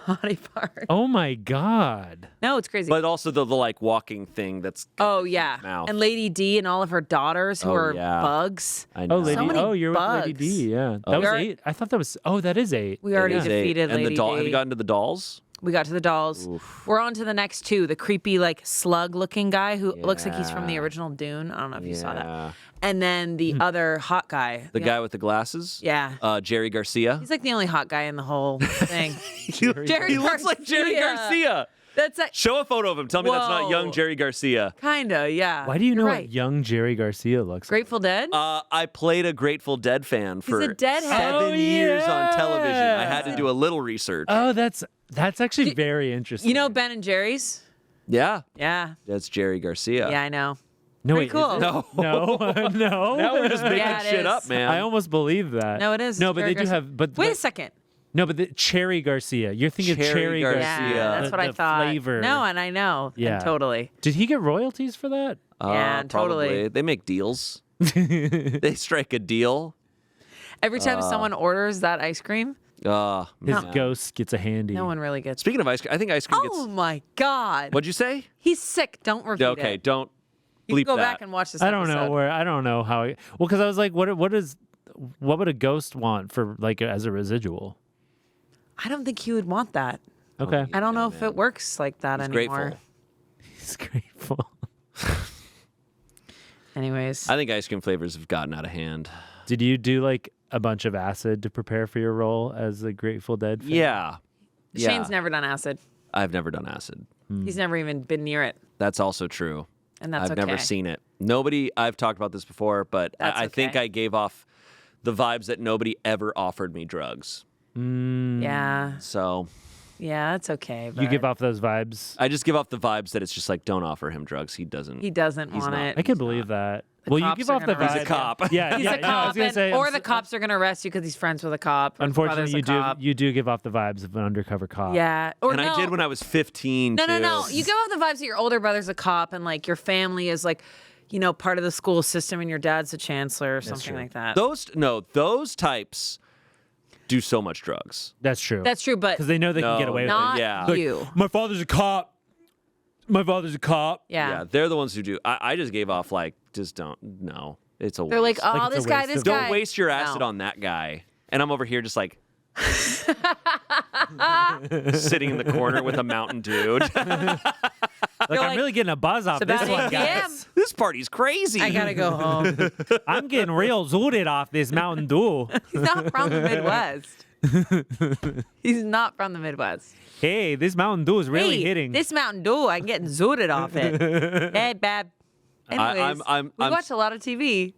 body part. Oh my god. No, it's crazy. But also the like walking thing that's. oh yeah, mouth. and Lady D and all of her daughters who Oh, are yeah. bugs. I know. Oh, Lady. many You're with Lady bugs. D. Yeah, that was are- 8. I thought that was. Oh, that is 8. We already It is eight. defeated And Lady the doll. D. Have you gotten to the dolls? We got to the dolls. We're on to the next 2. The creepy, like, slug-looking guy who looks like he's from the Yeah. original Dune. I don't know if you saw Yeah. that. And then the other hot guy. The guy with the glasses? Yeah. Jerry Garcia. He's like the only hot guy in the whole thing. Jerry he looks like Jerry Garcia. That's like, Show a photo of him. Tell me that's not young Whoa. Jerry Garcia. kinda, yeah. Why do you know You're what right. young Jerry Garcia looks like? Grateful Dead? I played a Grateful Dead fan for a Deadhead. 7 years on yeah. television. I had to do a little research. Oh, that's actually very interesting. You know Ben and Jerry's? Yeah, Yeah. that's Jerry Garcia. Yeah, I know. no, pretty wait, is cool. it? No. no. Now we're just making Yeah, it shit is. up, man. I almost believe that. No, it is. No, but Jerry they do Garcia. have. But Wait but- a second. No, but the Cherry Garcia. You're thinking Cherry of Cherry Garcia. Garcia. Yeah, that's the, what I the thought. Flavor. No, and I know. Yeah. Totally. Did he get royalties for that? Yeah, totally. Probably. They make deals. They strike a deal. Every time someone orders that ice cream, His ghost gets a handy. no one really gets. Speaking of ice cream, I think ice cream Oh gets. my God. What'd you say? He's sick. Don't repeat Okay, it. don't You bleep can go that. back and watch this I don't know episode. where. I don't know how. Well, because I was like, what would a ghost want for like as a residual? I don't think he would want that. Okay. I don't know if it works like that He's anymore. grateful. He's grateful. Anyways. I think ice cream flavors have gotten out of hand. Did you do like a bunch of acid to prepare for your role as the Grateful Dead fan? Yeah. Shayne's never done acid. I've never done acid. He's never even been near it. That's also true. And that's I've okay. never seen it. Nobody, I've talked about this before, but That's I think okay. I gave off the vibes that nobody ever offered me drugs. Yeah. So Yeah, it's okay. You but give off those vibes. I just give off the vibes that it's just like, don't offer him drugs. He doesn't. He doesn't He's want not. it. I can believe that. The Well, you cops give are off the gonna vibes. He's a cop. Yeah, He's yeah. a no, I cop, was gonna and- say, or the cops are going to arrest you because he's friends with a cop. Or his brother's Unfortunately, a cop. you do give off the vibes of an undercover cop. Yeah. Or And no. I did when I was 15. No, no, too. no. You give off the vibes that your older brother's a cop and like your family is like, part of the school system and your dad's a chancellor or something like that. Those types do so much drugs. That's true. That's true, but because they know they can get No, away with not it. Yeah. Like, you. my father's a cop. My father's a cop. Yeah. They're the ones who do. I just gave off like, just don't. No, it's a waste. They're like, oh, Like, it's a this guy, waste this of- guy. Don't waste your acid No. on that guy. And I'm over here just like sitting in the corner with a Mountain Dew. Like, I'm like, really getting a buzz off It's this about one, 8 guys. p.m. This party's crazy. I gotta go home. I'm getting real zooted off this Mountain Dew. He's not from the Midwest. He's not from the Midwest. Hey, this Mountain Dew is really Hey, hitting. this Mountain Dew, I'm getting zooted off it. Hey, bab. Anyways, we watch a lot of TV.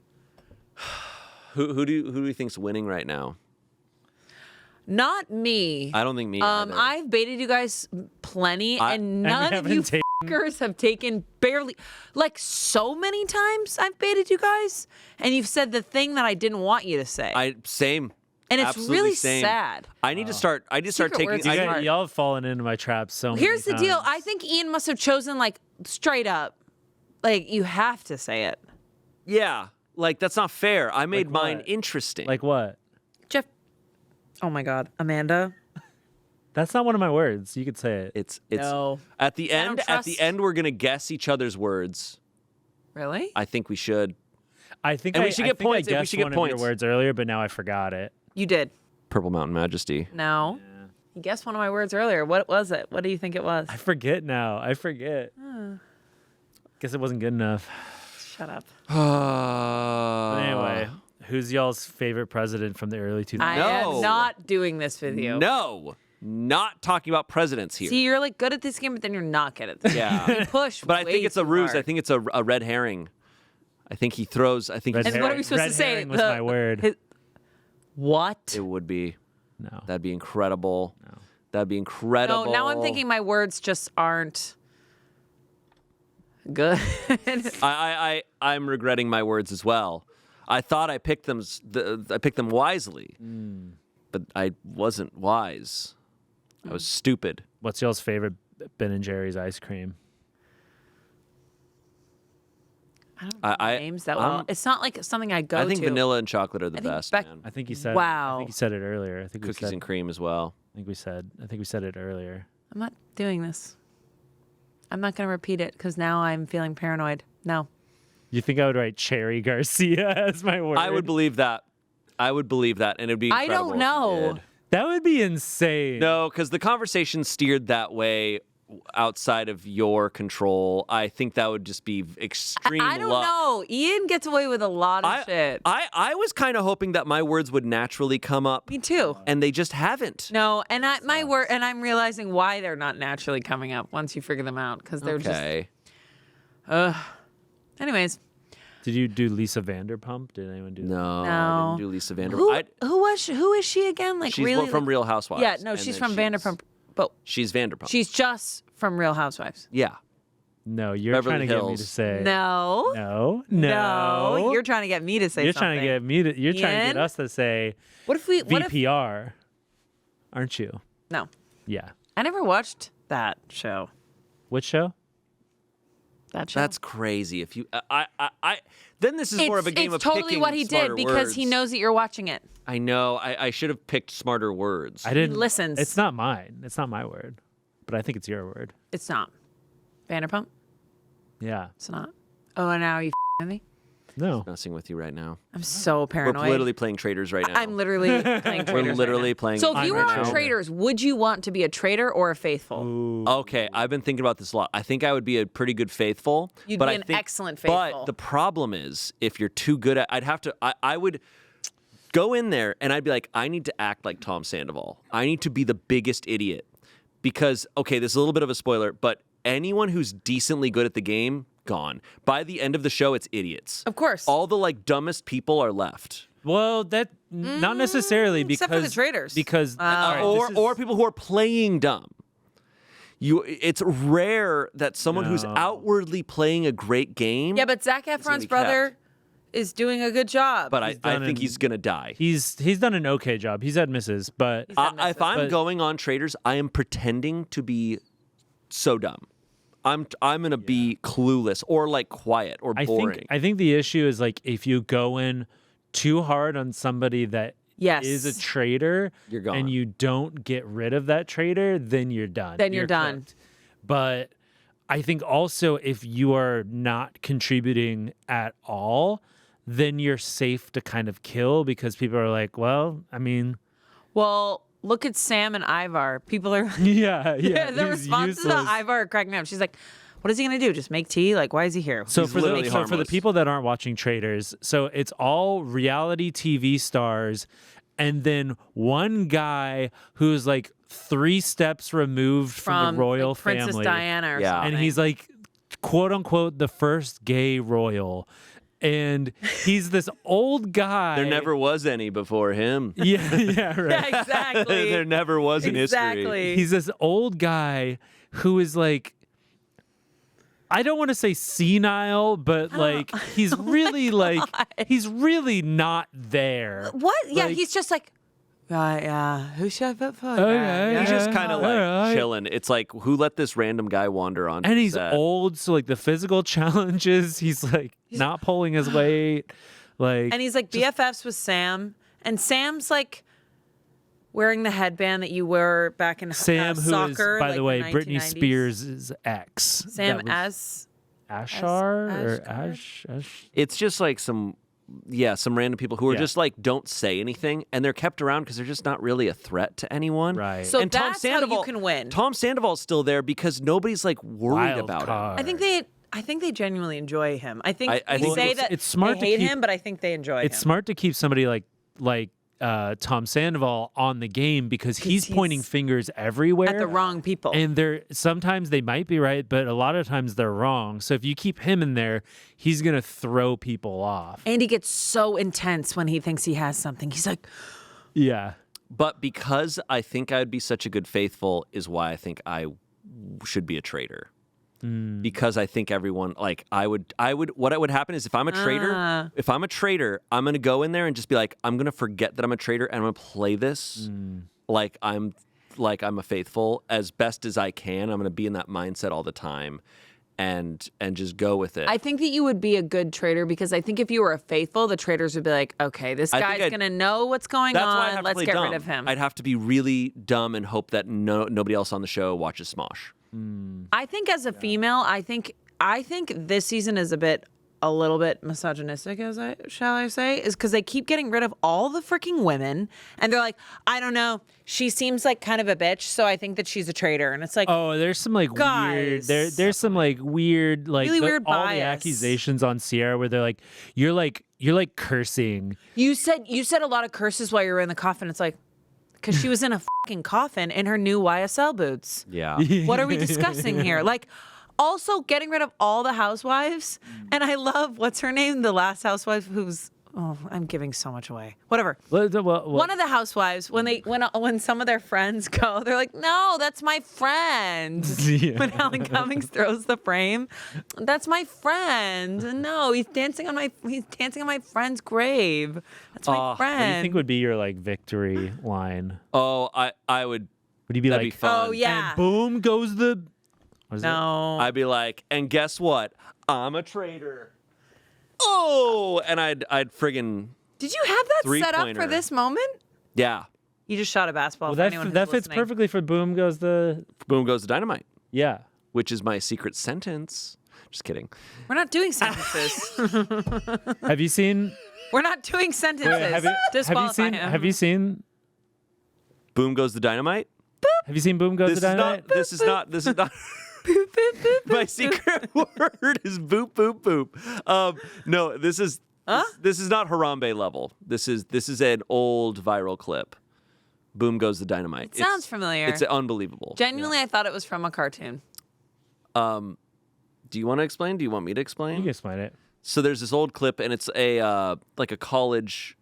Who do you think's winning right now? Not me. I don't think me. Either. I've baited you guys plenty, and none of haven't you taken- fuckers have taken barely, like so many times I've baited you guys, and you've said the thing that I didn't want you to say. Same. And it's Absolutely really same. sad. I need to start. I need to start Secret taking. words You is guys- hard. y'all have fallen into my traps so many Here's the deal. times. I think Ian must have chosen like straight up, like you have to say it. Yeah, like that's not fair. I made Like mine what? interesting. Like what? Jeff. Oh my God, Amanda. That's not one of my words. You could say it. it's No. at the I end. don't At the trust- end, we're gonna guess each other's words. Really? I think we should. I think And I, we should I get think I points, and we guessed should get one points. of your words earlier, but now I forgot it. You did. Purple Mountain Majesty. No. You guessed one of my words earlier. What was it? What do you think it was? I forget now. I forget. Guess it wasn't good enough. Shut up. But anyway, who's y'all's favorite president from the early 2000s? I No. am not doing this with you. No, not talking about presidents here. See, you're like good at this game, but then you're not good at this. Yeah. You push. But I way think it's a too ruse. hard. I think it's a red herring. I think he throws. I think Red he's, And what are we supposed Red to say? herring was my word. What? it would be. No. That'd be incredible. That'd be incredible. No, now I'm thinking my words just aren't good. I'm regretting my words as well. I thought I picked them. I picked them wisely, but I wasn't wise. I was stupid. What's y'all's favorite Ben and Jerry's ice cream? I don't know I- names that well. I'm- It's not like something I go to. I think vanilla and chocolate are the I think best. Beck- Man. I think you said. I Wow. think you said it earlier. I think we Cookies said. and cream as well. I think we said it earlier. I'm not doing this. I'm not going to repeat it because now I'm feeling paranoid. No. You think I would write Cherry Garcia as my word? I would believe that. I would believe that, and it'd be. I Incredible don't if you know. did. That would be insane. No, because the conversation steered that way outside of your control. I think that would just be extreme I don't luck. know. Ian gets away with a lot of shit. I was kind of hoping that my words would naturally come up, Me too. and they just haven't. No, and my word, and I'm realizing why they're not naturally coming up once you figure them out because they're Okay. Anyways, Did you do Lisa Vanderpump? Did anyone do that? No, I No. didn't do Lisa Vanderpump. who is she again? Like She's really from like- Real Housewives. Yeah, no, and she's then from Vanderpump, but She's Vanderpump. she's just from Real Housewives. Yeah. No, you're Beverly trying to get me to Hills. say No, No, you're trying to get me to say You're something. trying to get me to. You're trying to Ian? get us to say What if we? What if? VPR, aren't you? No, Yeah. I never watched that show. Which show? That show. That's crazy. If you, then this is more of a game it's of totally picking what he did smarter because he words. knows that you're watching it. I know. I should have picked smarter words. I didn't. listens. It's not mine. It's not my word, but I think it's your word. It's not Vanderpump. Yeah. It's not. Oh, and now are you with me? No. Messing with you right now. I'm so We're paranoid. literally playing traders right now. I'm literally playing traitors. We're literally right now. playing. So if you were right on now. Traitors, would you want to be a traitor or a faithful? Okay, I've been thinking about this a lot. I think I would be a pretty good faithful. You'd but be I an think, excellent faithful. But the problem is, if you're too good at, I'd have to. I would go in there and I'd be like, I need to act like Tom Sandoval. I need to be the biggest idiot because okay, this is a little bit of a spoiler, but anyone who's decently good at the game, gone. By the end of the show, it's idiots. Of course. All the like dumbest people are left. Well, that not necessarily because except for the traitors. Because all right, this is- or people who are playing dumb. It's rare that someone who's No. outwardly playing a great game. Yeah, but Zac gonna Efron's be brother kept. is doing a good job. But He's I done think an- he's gonna die. he's done an okay job. He's had misses, but had misses. If I'm But- going on traders, I am pretending to be so dumb. I'm gonna be clueless or like quiet or boring. I think the issue is like if you go in too hard on somebody that Yes. is a traitor, You're gone. and you don't get rid of that traitor, then you're done. Then you're done. cooked. But I think also if you are not contributing at all, then you're safe to kind of kill because people are like, well, I mean, Well, look at Sam and Ivar. People are yeah. the he's responses to useless. Ivar are cracking me up. She's like, "What is he gonna do? Just make tea? Like, why is he here?" So He's for the literally so for the harmless. people that aren't watching Traders, so it's all reality TV stars, and then one guy who's like 3 steps removed from the royal like, Princess family. Diana or Yeah. something. And he's like, quote unquote, the first gay royal. And he's this old guy. There never was any before him. Yeah, right. Yeah, exactly. There never was in history. Exactly. He's this old guy who is like, I don't want to say senile, but like he's really like he's really not there. What? Yeah, Like- he's just like, yeah, who should I vote for? Okay, He's just kind of like Alright. chilling. It's like, who let this random guy wander on? And he's set? old, so like the physical challenges, he's like not pulling his weight. Like And he's like BFFs with Sam, and Sam's like wearing the headband that you wore back in Sam, who is, soccer, by like the way, the Britney 1990s. Spears' ex. Sam That was as Ashar or Ashgar? Ash. It's just like some random people who are Yeah. just like don't say anything, and they're kept around because they're just not really a threat to anyone. Right. So and Tom that's how you Sandoval, can win. Tom Sandoval's still there because nobody's like worried Wild about him. card. I think they genuinely enjoy him. I think I we think say it's- that it's smart they to hate keep- him, but I think they enjoy It's him. smart to keep somebody like Tom Sandoval on the game because he's pointing fingers everywhere at the wrong people. And they're sometimes they might be right, but a lot of times they're wrong. So if you keep him in there, he's gonna throw people off. And he gets so intense when he thinks he has something. He's like, Yeah. But because I think I'd be such a good faithful is why I think I should be a traitor. Because I think everyone like what would happen is if I'm a traitor, I'm gonna go in there and just be like, I'm gonna forget that I'm a traitor and I'm gonna play this like I'm a faithful as best as I can. I'm gonna be in that mindset all the time and just go with it. I think that you would be a good traitor because I think if you were a faithful, the traitors would be like, okay, this I think guy's I'd- going to know what's going That's why I on. have Let's to play get dumb. rid of him. I'd have to be really dumb and hope that nobody else on the show watches Smosh. I think as a female, I think this season is a little bit misogynistic, shall I say, is because they keep getting rid of all the freaking women, and they're like, I don't know, she seems like kind of a bitch, so I think that she's a traitor, and it's like, Oh, there's some like Guys. weird. There's some like weird, like Really weird all the bias. accusations on Sierra where they're like, you're like cursing. you said a lot of curses while you were in the coffin. It's like, because she was in a fucking coffin in her new YSL boots. Yeah. What are we discussing here? Like, also getting rid of all the housewives. And I love, what's her name? The last housewife who's, I'm giving so much away. Whatever. One of the housewives, when some of their friends go, they're like, no, that's my friend. Yeah. When Alan Cummings throws the frame, that's my friend. No, he's dancing on my friend's grave. That's my friend. What do you think would be your like victory line? Oh, I would. Would you be That'd like, be fun. Oh, yeah. and boom goes the. What is it? No. I'd be like, and guess what? I'm a traitor. Oh, and I'd friggin' Did you have that set up for Three-pointer. this moment? yeah. You just shot a basketball. Well, for anyone who's that fits listening. perfectly for boom goes the. Boom goes the dynamite, Yeah. which is my secret sentence. Just kidding. We're not doing sentences. Have you seen? We're not doing sentences. Disqualify him. Have you seen? Boom goes the dynamite. Have you seen Boom Goes This the is Dynamite? not. This is not. This is not. My secret word is boop boop boop. No, this is this is not Harambe level. This is an old viral clip. Boom goes the dynamite. It sounds familiar. It's unbelievable. Genuinely, I thought it was from a cartoon. Do you want to explain? Do you want me to explain? You can explain it. So there's this old clip, and it's a like a college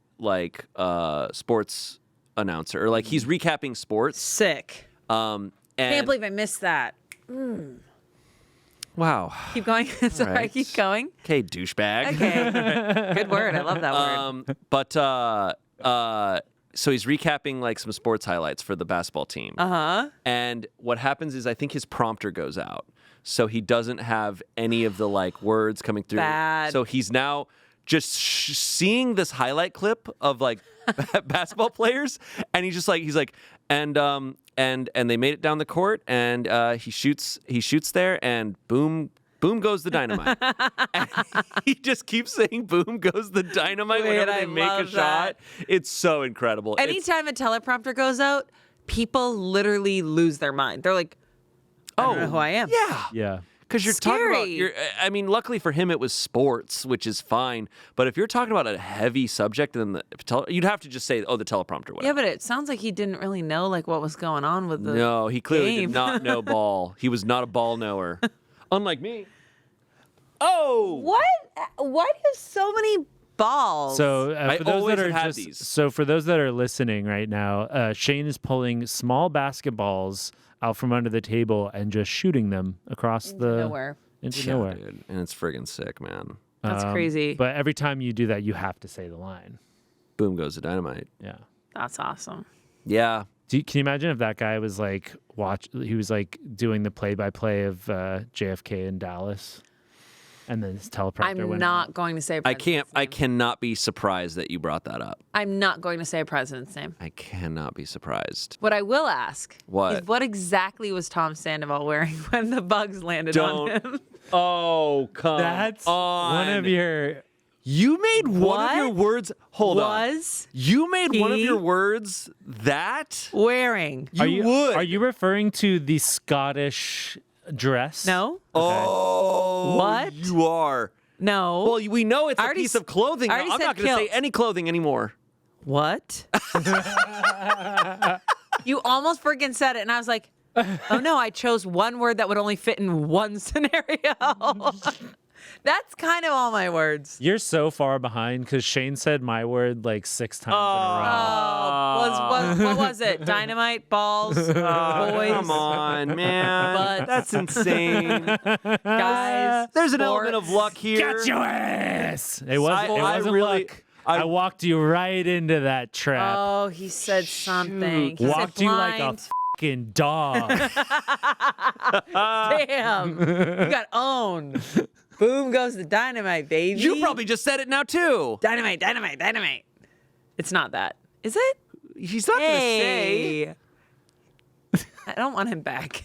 sports announcer, or like he's recapping sports. Sick. And Can't believe I missed that. wow. Keep going. Sorry, right. keep going. Okay, douchebag. Okay. Good word. I love that word. But so he's recapping like some sports highlights for the basketball team. And what happens is I think his prompter goes out. So he doesn't have any of the like words coming through. Bad. So he's now just seeing this highlight clip of like basketball players, and he's like, and they made it down the court, and he shoots there, and boom goes the dynamite. And he just keeps saying boom goes the dynamite whenever I they make a love shot. It's so incredible. Anytime a teleprompter goes out, people literally lose their mind. They're like, I don't know who I am. Yeah. Yeah. Because you're talking about, Scary. I mean, luckily for him, it was sports, which is fine. But if you're talking about a heavy subject, then you'd have to just say, "Oh, the teleprompter." Whatever. Yeah, but it sounds like he didn't really know like what was going on with the. No, he clearly game. did not know ball. He was not a ball knower, unlike me. Oh, What? Why do you have so many balls? So I for those always that are have had just these. so for those that are listening right now, Shayne is pulling small basketballs out from under the table and just shooting them across the nowhere. into yeah, nowhere. dude, and it's friggin' sick, man. That's crazy. But every time you do that, you have to say the line. Boom goes the dynamite. Yeah. That's awesome. Yeah, Can you imagine if that guy was like he was like doing the play-by-play of JFK in Dallas, and then his teleprompter I'm went not going to say. A president's I name. cannot be surprised that you brought that up. I'm not going to say a president's name. I cannot be surprised. What I will ask What? is what exactly was Tom Sandoval wearing when the bugs landed on him? Oh, come That's on. one of your. You made one of What your words. Hold on. Was You made one of he- your words that wearing? you would. Are you referring to the Scottish dress? No. Oh, What? You are. No. Well, we know it's I a already piece s- of clothing. I Now, already I'm said not going to say kilt. any clothing anymore. What? You almost freaking said it, and I was like, oh no, I chose one word that would only fit in one scenario. That's kind of all my words. You're so far behind because Shayne said my word like 6 times in a row. What was it? Dynamite, balls, boys, Come on, man. Butts. That's insane. guys. There's an element of luck here. Got your ass. It I wasn't really- luck. I walked you right into that trap. Oh, he said something. He Walked said you like a blind. fucking dog. Damn. You got owned. Boom goes the dynamite, baby. You probably just said it now too. Dynamite, dynamite, dynamite. It's not that. Is it? He's not going to say. Hey. I don't want him back.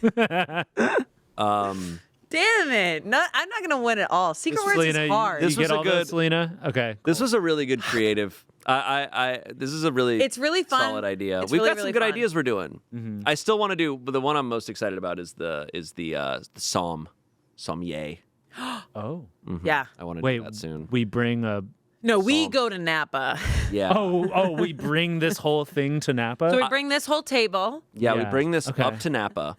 Damn it. No, I'm not going to win at all. Secret words Selena, is hard. This you was get a all good- those, Selena? Okay. This was a really good creative. This is a really It's really fun. solid idea. It's We've really, got some really good fun. ideas we're doing. I still want to do, but the one I'm most excited about is the sommelier. Oh. Yeah. I want to Wait, do that soon. we bring a. No, we Psalm. go to Napa. Yeah. We bring this whole thing to Napa? So we bring this whole table. Yeah, we Yeah, bring this okay. up to Napa,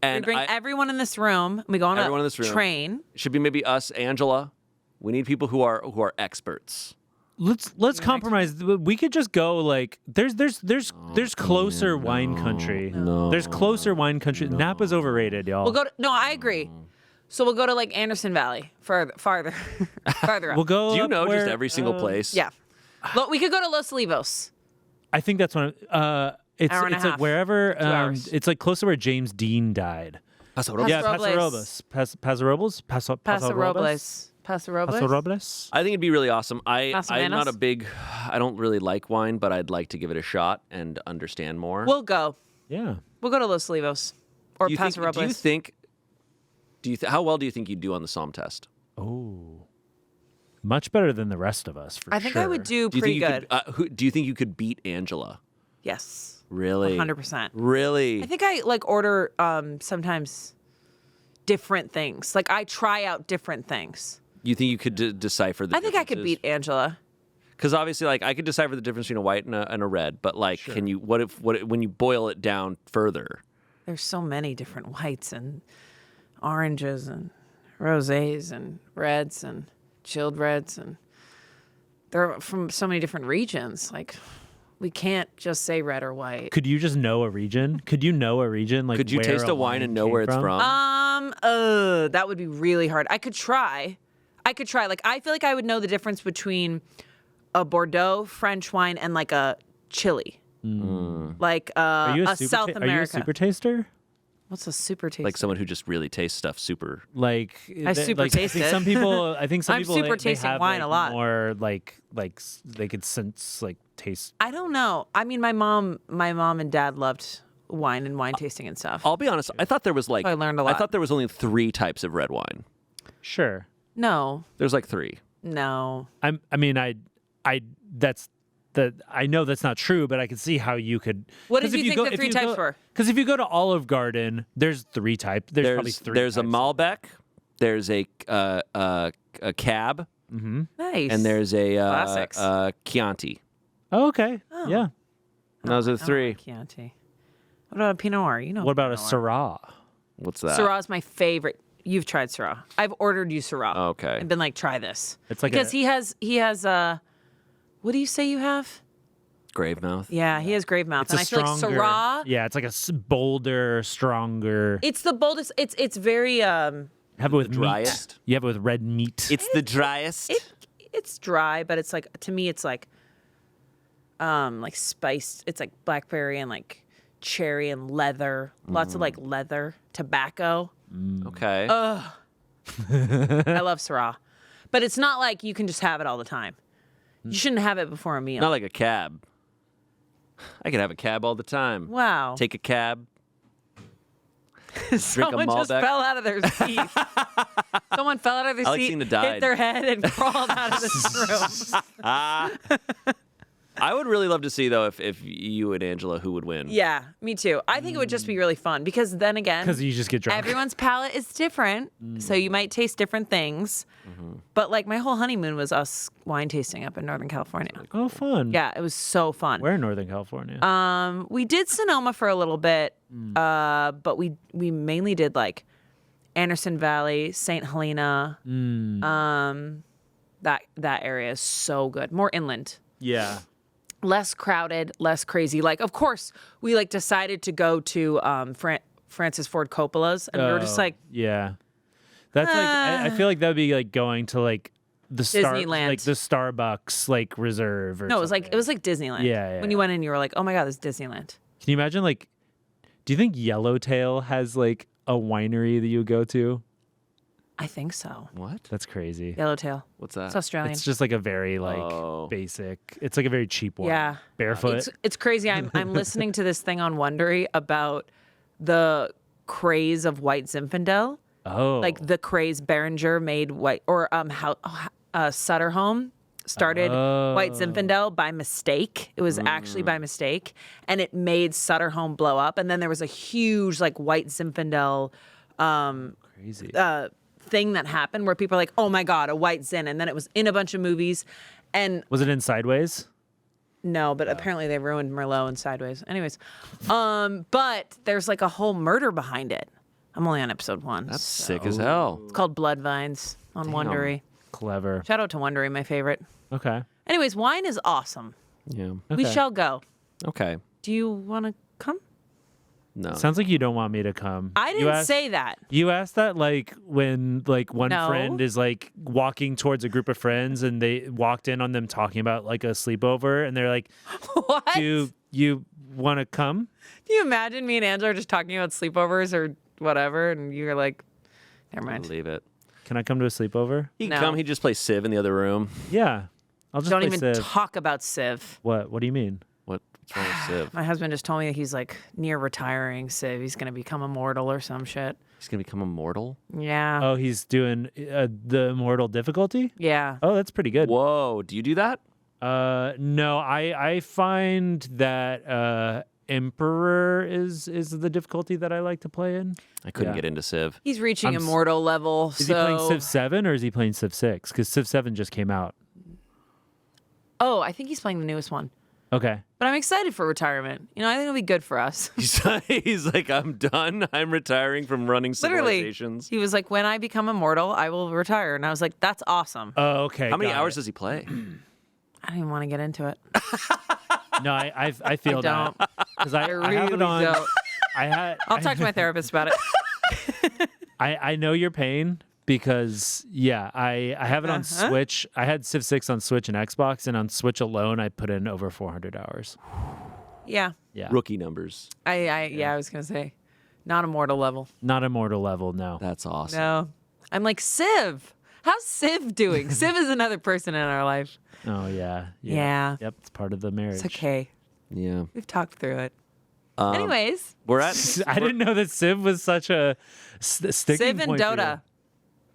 and We bring everyone in this room. We go on Everyone in a this room. train. it should be maybe us, Angela. We need people who are experts. Let's compromise. We could just go like there's closer wine country. No. There's closer wine country. Napa's overrated, y'all. We'll go to, no, I agree. So we'll go to like Anderson Valley, farther up. We'll go. Do you up know where, just every single place? Yeah. We could go to Los Olivos. I think that's one. It's Hour and a it's like half. wherever. 2 hours. It's like close to where James Dean died. Paso Paso Yeah, Robles. Paso Robles. Paso Robles. Paso Robles. Paso Robles. I think it'd be really awesome. I'm Paso not a Manos? big. I don't really like wine, but I'd like to give it a shot and understand more. We'll go. Yeah. We'll go to Los Olivos or do you Paso think, Robles. Do you think? How well do you think you'd do on the Somm test? Oh. Much better than the rest of us, for I think sure. I would do Do you pretty think you good. could? Do you think you could beat Angela? Yes. Really? 100%. Really? I think I like order sometimes different things. Like I try out different things. You think you could decipher the? I think I could beat Angela. Because obviously, like I could decipher the difference between a white and a red, but like, can you? What if when you boil it down further? There's so many different whites and oranges and rosés and reds and chilled reds, and they're from so many different regions. Like we can't just say red or white. Could you just know a region? Could you know a region? Like, Could you where taste a wine and know came where it's from? That would be really hard. I could try. Like I feel like I would know the difference between a Bordeaux French wine and like a chili. Like Are you a super South Are you a America. super taster? What's a super taste? Like someone who just really tastes stuff super. Like I super like, taste I think it. some people. I think some I'm people super they tasting have, wine like, a lot. More like they could sense like taste. I don't know. I mean, my mom and dad loved wine and wine tasting and stuff. I'll be honest. I thought there was like I learned a lot. I thought there was only 3 types of red wine. Sure. No, There's like 3. no. I know that's not true, but I can see how you could. What did you think the 3 types were? Because if you go to Olive Garden, there's 3 types. There's probably 3. There's a types. Malbec, There's a cab, Nice. and there's a Classics. Chianti. Oh, okay. Oh. Yeah. Those are I don't three. like Chianti. What about a Pinot Noir? You know. What about a Pinot Noir. Syrah? What's that? Syrah's my favorite. You've tried Syrah. I've ordered you Syrah. Oh, okay. And been like, try this. It's like because he has what do you say you have? Grave mouth. Yeah, he has grave mouth. It's And a I feel stronger. like Syrah, Yeah, it's like a bolder, stronger. it's the boldest. It's very Have it with driest? meat. You have it with red meat. It's the driest. it's dry, but it's like, to me it's like spiced. It's like blackberry and like cherry and leather. Lots of like leather, tobacco. Okay. I love Syrah. But it's not like you can just have it all the time. You shouldn't have it before a meal. Not like a cab. I could have a cab all the time. Wow. Take a cab. Someone just Malbec. fell out of their seat. Someone fell out of their seat, Alexcina died. hit their head, and crawled out of this room. I would really love to see, though, if you and Angela, who would win? Yeah, me too. I think it would just be really fun because then again, Because you just get drunk. everyone's palate is different, so you might taste different things. But like my whole honeymoon was us wine tasting up in Northern California. Oh, fun. Yeah, it was so fun. Where in Northern California? We did Sonoma for a little bit, but we mainly did like Anderson Valley, St. Helena. That area is so good. More inland. Yeah. Less crowded, less crazy. Like, of course, we like decided to go to Francis Ford Coppola's, and we were just like, yeah. That's like, I feel like that would be like going to like the Disneyland. like the Starbucks like reserve or no, something. it was like Disneyland. Yeah, yeah, When you went in, you were like, oh my god, this is Disneyland. Can you imagine like, do you think Yellowtail has like a winery that you would go to? I think so. What? That's crazy. Yellowtail. What's that? It's Australian. It's just like a very like Oh. basic. It's like a very cheap one. Yeah. Barefoot. It's crazy. I'm listening to this thing on Wondery about the craze of white Zinfandel. oh. Like the craze Behringer made white, or how Sutter Home started white Zinfandel by mistake. It was actually by mistake, and it made Sutter Home blow up. And then there was a huge like white Zinfandel crazy. thing that happened where people are like, oh my god, a white Zin, and then it was in a bunch of movies. And Was it in Sideways? no, but apparently they ruined Merlot and Sideways. Anyways, but there's like a whole murder behind it. I'm only on episode 1. That's sick as hell. It's called Blood Vines on Wondery. Clever. Shout out to Wondery, my favorite. Okay. Anyways, wine is awesome. Yeah. We Okay. shall go. Okay. Do you want to come? No. Sounds like you don't want me to come. I didn't say that. You asked that like when like one No. friend is like walking towards a group of friends and they walked in on them talking about like a sleepover and they're like, What? "Do you want to come?" Do you imagine me and Angela are just talking about sleepovers or whatever, and you're like, never mind. Leave it. Can I come to a sleepover? He can No. come. He just plays Civ in the other room. Yeah. I'll just Don't play even Civ. talk about Civ. What do you mean? What's wrong with Civ? My husband just told me that he's like near retiring Civ. He's going to become immortal or some shit. He's gonna become immortal. Yeah. Oh, he's doing the immortal difficulty? Yeah. Oh, that's pretty good. Whoa. Do you do that? No, I find that Emperor is the difficulty that I like to play in. I couldn't Yeah. get into Civ. He's reaching I'm s- immortal level. Is he playing so Civ 7 or is he playing Civ 6? Because Civ 7 just came out. Oh, I think he's playing the newest one. Okay. But I'm excited for retirement. You know, I think it'll be good for us. He's like, I'm done. I'm retiring from running Literally. civilizations. He was like, when I become immortal, I will retire. And I was like, that's awesome. Oh, okay. How many got hours it. does he play? I don't even want to get into it. No, I feel I that don't. because I I really have it on. don't. I'll talk to my therapist about it. I know your pain because I have it on Switch. I had Civ 6 on Switch and Xbox, and on Switch alone, I put in over 400 hours. Yeah. Yeah, Rookie numbers. I was going to say, not immortal level. not immortal level. No. That's awesome. No. I'm like, Civ. How's Civ doing? Civ is another person in our life. Oh yeah. Yeah. Yep, it's part of the marriage. It's okay. Yeah. We've talked through it. Anyways, We're at. I didn't know that Civ was such a sticking Civ and point for you. Dota.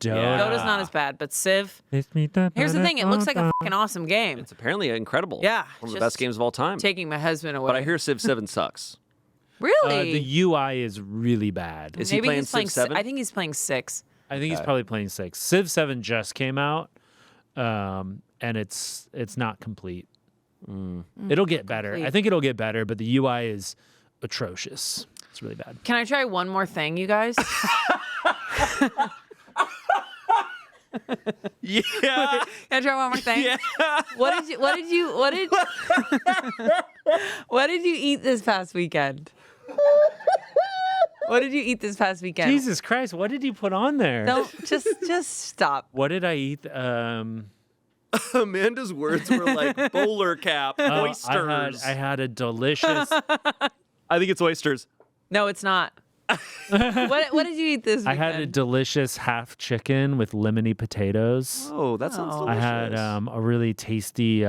Dota. Dota's not as bad, but Civ. Here's the thing. It looks like a fucking awesome game. It's apparently incredible. Yeah, One of the just best games of all time. Taking my husband away. But I hear Civ 7 sucks. Really? The UI is really bad. Is he Maybe playing he's playing Civ 7? I think he's playing 6. I think he's probably playing 6. Civ 7 just came out, and it's not complete. It'll get better. I think it'll get better, but the UI is atrocious. It's really bad. Can I try one more thing, you guys? Yeah. Can I try one more thing? Yeah. What did you eat this past weekend? What did you eat this past weekend? Jesus Christ, what did you put on there? Don't just stop. What did I eat? Amanda's words were like bowler cap, oysters. I had a delicious. I think it's oysters. No, it's not. What did you eat this weekend? I had a delicious half chicken with lemony potatoes. Oh, that sounds delicious. I had a really tasty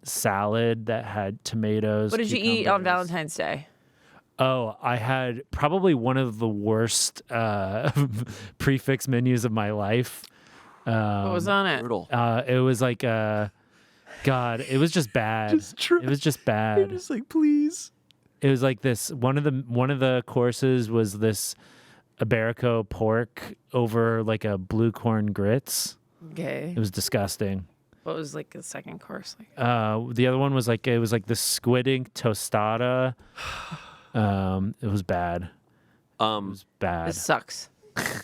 salad that had tomatoes. What did you eat on cucumbers. Valentine's Day? Oh, I had probably one of the worst prefix menus of my life. What was on it? Brutal. It was like, God, it was just bad. It was just You're bad. just like, please. It was like this. One of the courses was this Iberico pork over like a blue corn grits. Okay. It was disgusting. What was like the second course? Like? The other one was like it was like the squid ink tostada. It was bad. It was bad. This sucks.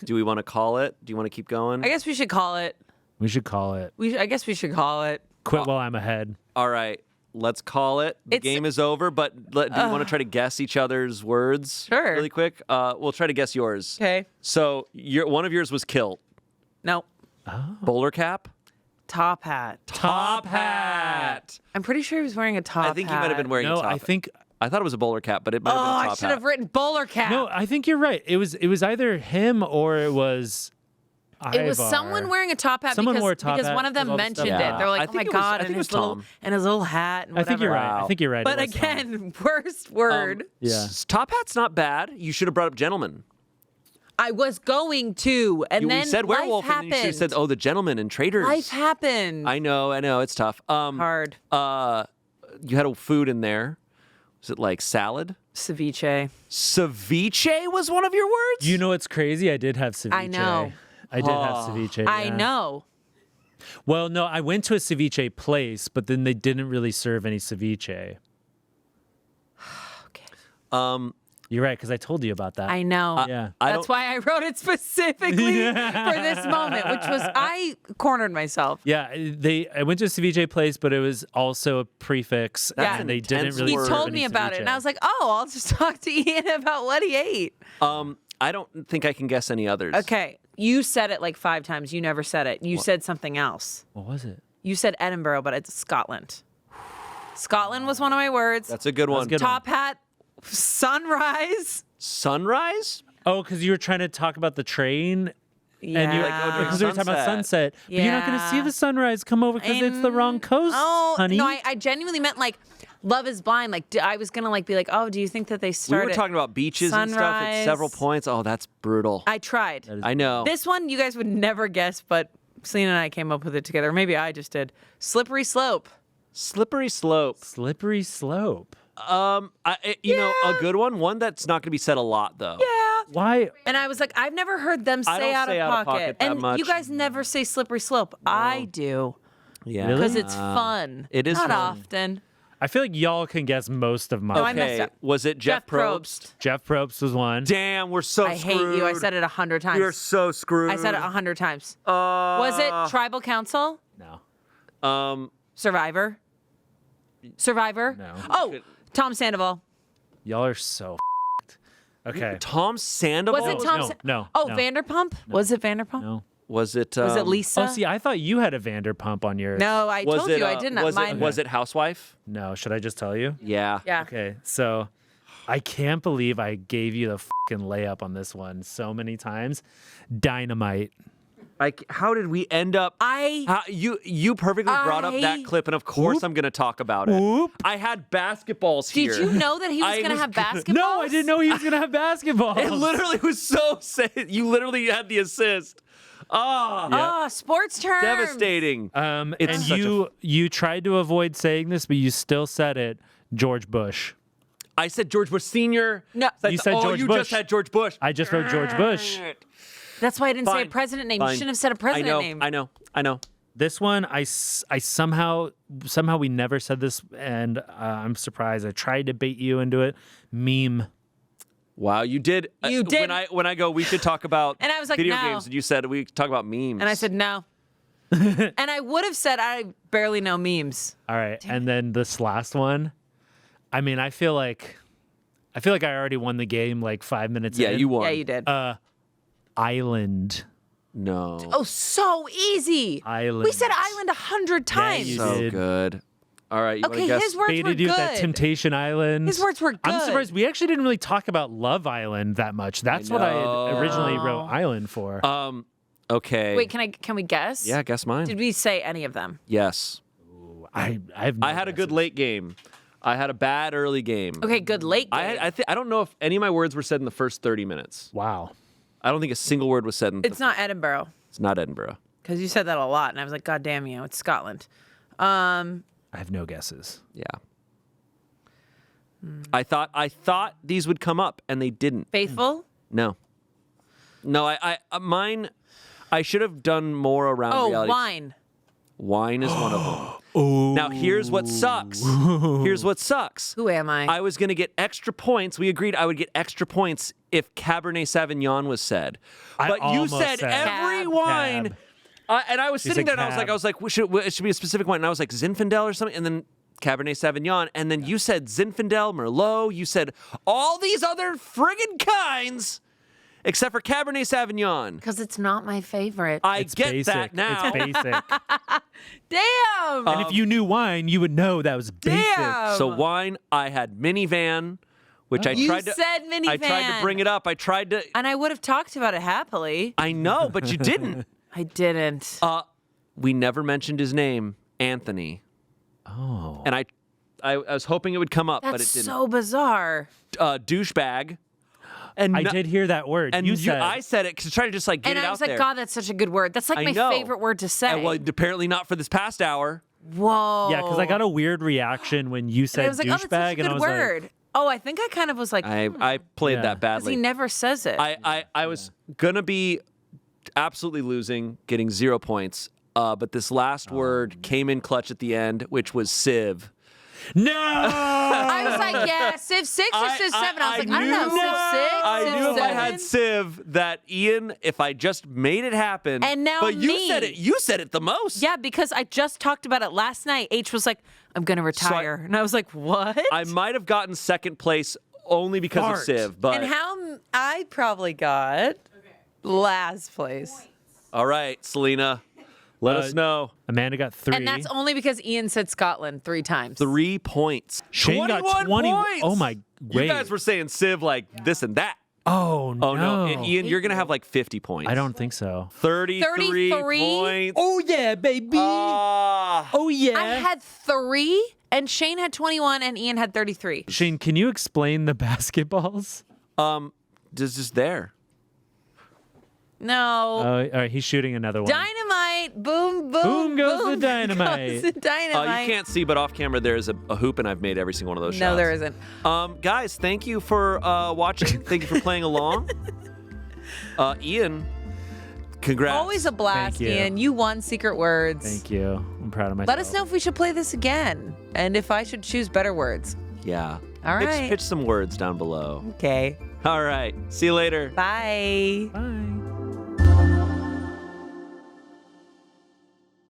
Do we want to call it? Do you want to keep going? I guess we should call it. We should call it. I guess we should call it. Quit while I'm ahead. All right. Let's call it. The game is over, but do you want to try to guess each other's words? Sure. Really quick? We'll try to guess yours. Okay. So one of yours was kilt. No. Bowler cap? Top hat. Top hat. I'm pretty sure he was wearing a top hat. I think he might have been wearing a No, top hat. I thought it was a bowler cap, but it might have been a top I hat. should have written bowler cap. No, I think you're right. It was either him or it was. It was Ivar. someone wearing a top hat Someone because, wore a top because hat one of them with all the mentioned stuff. it. Yeah. They're I like, oh my think it was- I God, think and it was his little Tom. and his little hat and I whatever. think you're right. Wow. I think you're right. But It was Tom. again, worst word. Yeah. Top hat's not bad. You should have brought up gentleman. I was going to, and then You said life werewolf, happened. and then you should have said, oh, the gentleman and traders. Life happened. I know, it's tough. Hard. You had a food in there. Was it like salad? Ceviche. Ceviche was one of your words? You know what's crazy? I did have ceviche. I know. I did have ceviche. I yeah. know. Well, no, I went to a ceviche place, but then they didn't really serve any ceviche. Okay. You're right, because I told you about that. I know. Yeah. That's why I wrote it specifically for this moment, which was I cornered myself. Yeah, I went to a ceviche place, but it was also a prefix, That's and they an didn't intense really He word. serve told any me about it, and ceviche. I was like, oh, I'll just talk to Ian about what he ate. I don't think I can guess any others. Okay. You said it like 5 times. You never said it. You said something else. What was it? You said Edinburgh, but it's Scotland. Scotland was one of my words. That's a good one. good. Top hat, sunrise. Sunrise? Oh, because you were trying to talk about the train, Yeah. and you because we were talking about sunset. But you're not going to see the sunrise come over because it's the wrong coast, Oh, honey. no, I genuinely meant like Love is Blind. Like I was going to like be like, oh, do you think that they We started? were talking about beaches and stuff at Sunrise. several points. Oh, that's brutal. I tried. I know. This one you guys would never guess, but Selina and I came up with it together. Maybe I just did. Slippery slope. Slippery slope. Slippery slope. A good one that's not going to be said a lot though. Yeah. Why? And I was like, I've never heard them I say don't out say of out of pocket. pocket that And much. you guys never say slippery slope. I do. Yeah. Really? Because it's fun. It is Not fun. often. I feel like y'all can guess most of mine. No, I messed Okay. up. Was it Jeff Probst? Jeff Probst was one. Damn, we're so I screwed. hate you. I said it 100 times. You're so screwed. I said it 100 times. Was it Tribal Council? No. Survivor? No. Oh, Tom Sandoval. Y'all are so f***ed. Okay. Tom Sandoval? Was it Tom? No. Oh, no. Vanderpump? Was it Vanderpump? No. Was it? Was it Lisa? Oh, see, I thought you had a Vanderpump on your. No, I was told it, you I didn't. Mine. Was it Housewife? No, should I just tell you? Yeah. Yeah. Okay, so I can't believe I gave you the fucking layup on this one so many times. Dynamite. How did we end up? You perfectly brought up that clip, and of course I'm going to talk about it. Whoop. I had basketballs here. Did you know that he was going to have basketball? No, I didn't know he was gonna have basketball. It literally was so sad. You literally had the assist. Oh, sports terms. Devastating. It's And such you tried to avoid saying this, but you still said it. George Bush. I said George Bush Sr. No. You said George you Bush. just had George Bush. I just wrote George Bush. That's why I didn't say a Fine. president name. You Fine. shouldn't have said a president name. I know. This one, I somehow we never said this, and I'm surprised. I tried to bait you into it. Meme. Wow, you did. You did. When I go, we should talk about And I was like, video no. games, and you said we talk about memes. And I said no. And I would have said I barely know memes. All right, and then this last one. I mean, I feel like I already won the game like 5 minutes yeah, in. you won. Yeah, you did. Island. No. Oh, so easy. Island. We said island 100 times. you so did. good. All right, you want Okay, to guess? his words were Baited you good. that Temptation Island. His words were I'm good. surprised we actually didn't really talk about Love Island that much. That's what I had originally wrote Island for. Okay. Wait, can we guess? Yeah, guess mine. Did we say any of them? Yes. I have. No I had a good guesses. late game. I had a bad early game. Okay, good late game. I don't know if any of my words were said in the first 30 minutes. Wow. I don't think a single word was said in It's not Edinburgh. It's not Edinburgh. Because you said that a lot, and I was like, God damn you, it's Scotland. I have no guesses. Yeah. I thought these would come up and they didn't. Faithful? No. No, mine I should have done more around Oh, reality. wine. Wine is one of them. Now here's what sucks. Here's what sucks. Who am I? I was going to get extra points. We agreed I would get extra points if Cabernet Sauvignon was said. I But you almost said said every Cab. wine. And I was sitting there said and I Cab. was like, it should be a specific wine. And I was like, Zinfandel or something. And then Cabernet Sauvignon. And then you said Zinfandel, Merlot. You said all these other friggin' kinds except for Cabernet Sauvignon. Because it's not my favorite. I It's get basic. that now. It's basic. Damn! And if you knew wine, you would know that was basic. Damn! So wine, I had minivan, which I You tried to. said minivan. I tried to bring it up. I tried to. And I would have talked about it happily. I know, but you didn't. I didn't. We never mentioned his name, Anthony. Oh. And I was hoping it would come up, but it That's didn't. so bizarre. Douchebag. And I did hear that word. And you said. I said it to try to just like get And it I out was like, there. God, that's such a good word. That's like I my know. favorite word to say. And, well, apparently not for this past hour. Whoa. Yeah, because I got a weird reaction when you And said I was like, oh, that's douchebag, such a good and I was word. like, Oh, I think I kind of was like, I played Yeah. that because he badly. never says it. I was gonna be absolutely losing, getting 0 points. But this last word came in clutch at the end, which was sieve. no. I was like, yeah, Civ 6 or Civ 7. I was like, I don't know, Civ 6, I Civ knew if I had 7. Civ that Ian, if I just made it happen. And now but you me. said it. You said it the most. Yeah, because I just talked about it last night. H was like, I'm going to retire. And I was like, what? I might have gotten second place only because of Fart. Civ. But And how I probably got last place. all right, Selina, let us know. Amanda got 3. And that's only because Ian said Scotland 3 times. 3 points. Shayne got 21 20. points. Oh my! You Wait. guys were saying Civ like this and that. Oh no! Oh no, Ian, you're gonna have like 50 points. I don't think so. 33 33? points. Oh yeah, baby! Ah. oh yeah! I had 3, and Shayne had 21, and Ian had 33. Shayne, can you explain the basketballs? Just there. No. All right, he's shooting another one. Dynamite! Boom, boom, Boom goes the dynamite. Goes the dynamite. You can't see, but off camera there is a hoop, and I've made every single one of those shots. No, there isn't. Guys, thank you for watching. Thank you for playing along. Ian, congrats. Always a blast, Thank you. Ian. You won Secret Words. Thank you. I'm proud of myself. Let us know if we should play this again, and if I should choose better words. Yeah. All right. Pitch some words down below. Okay. All right. See you later. Bye. Bye.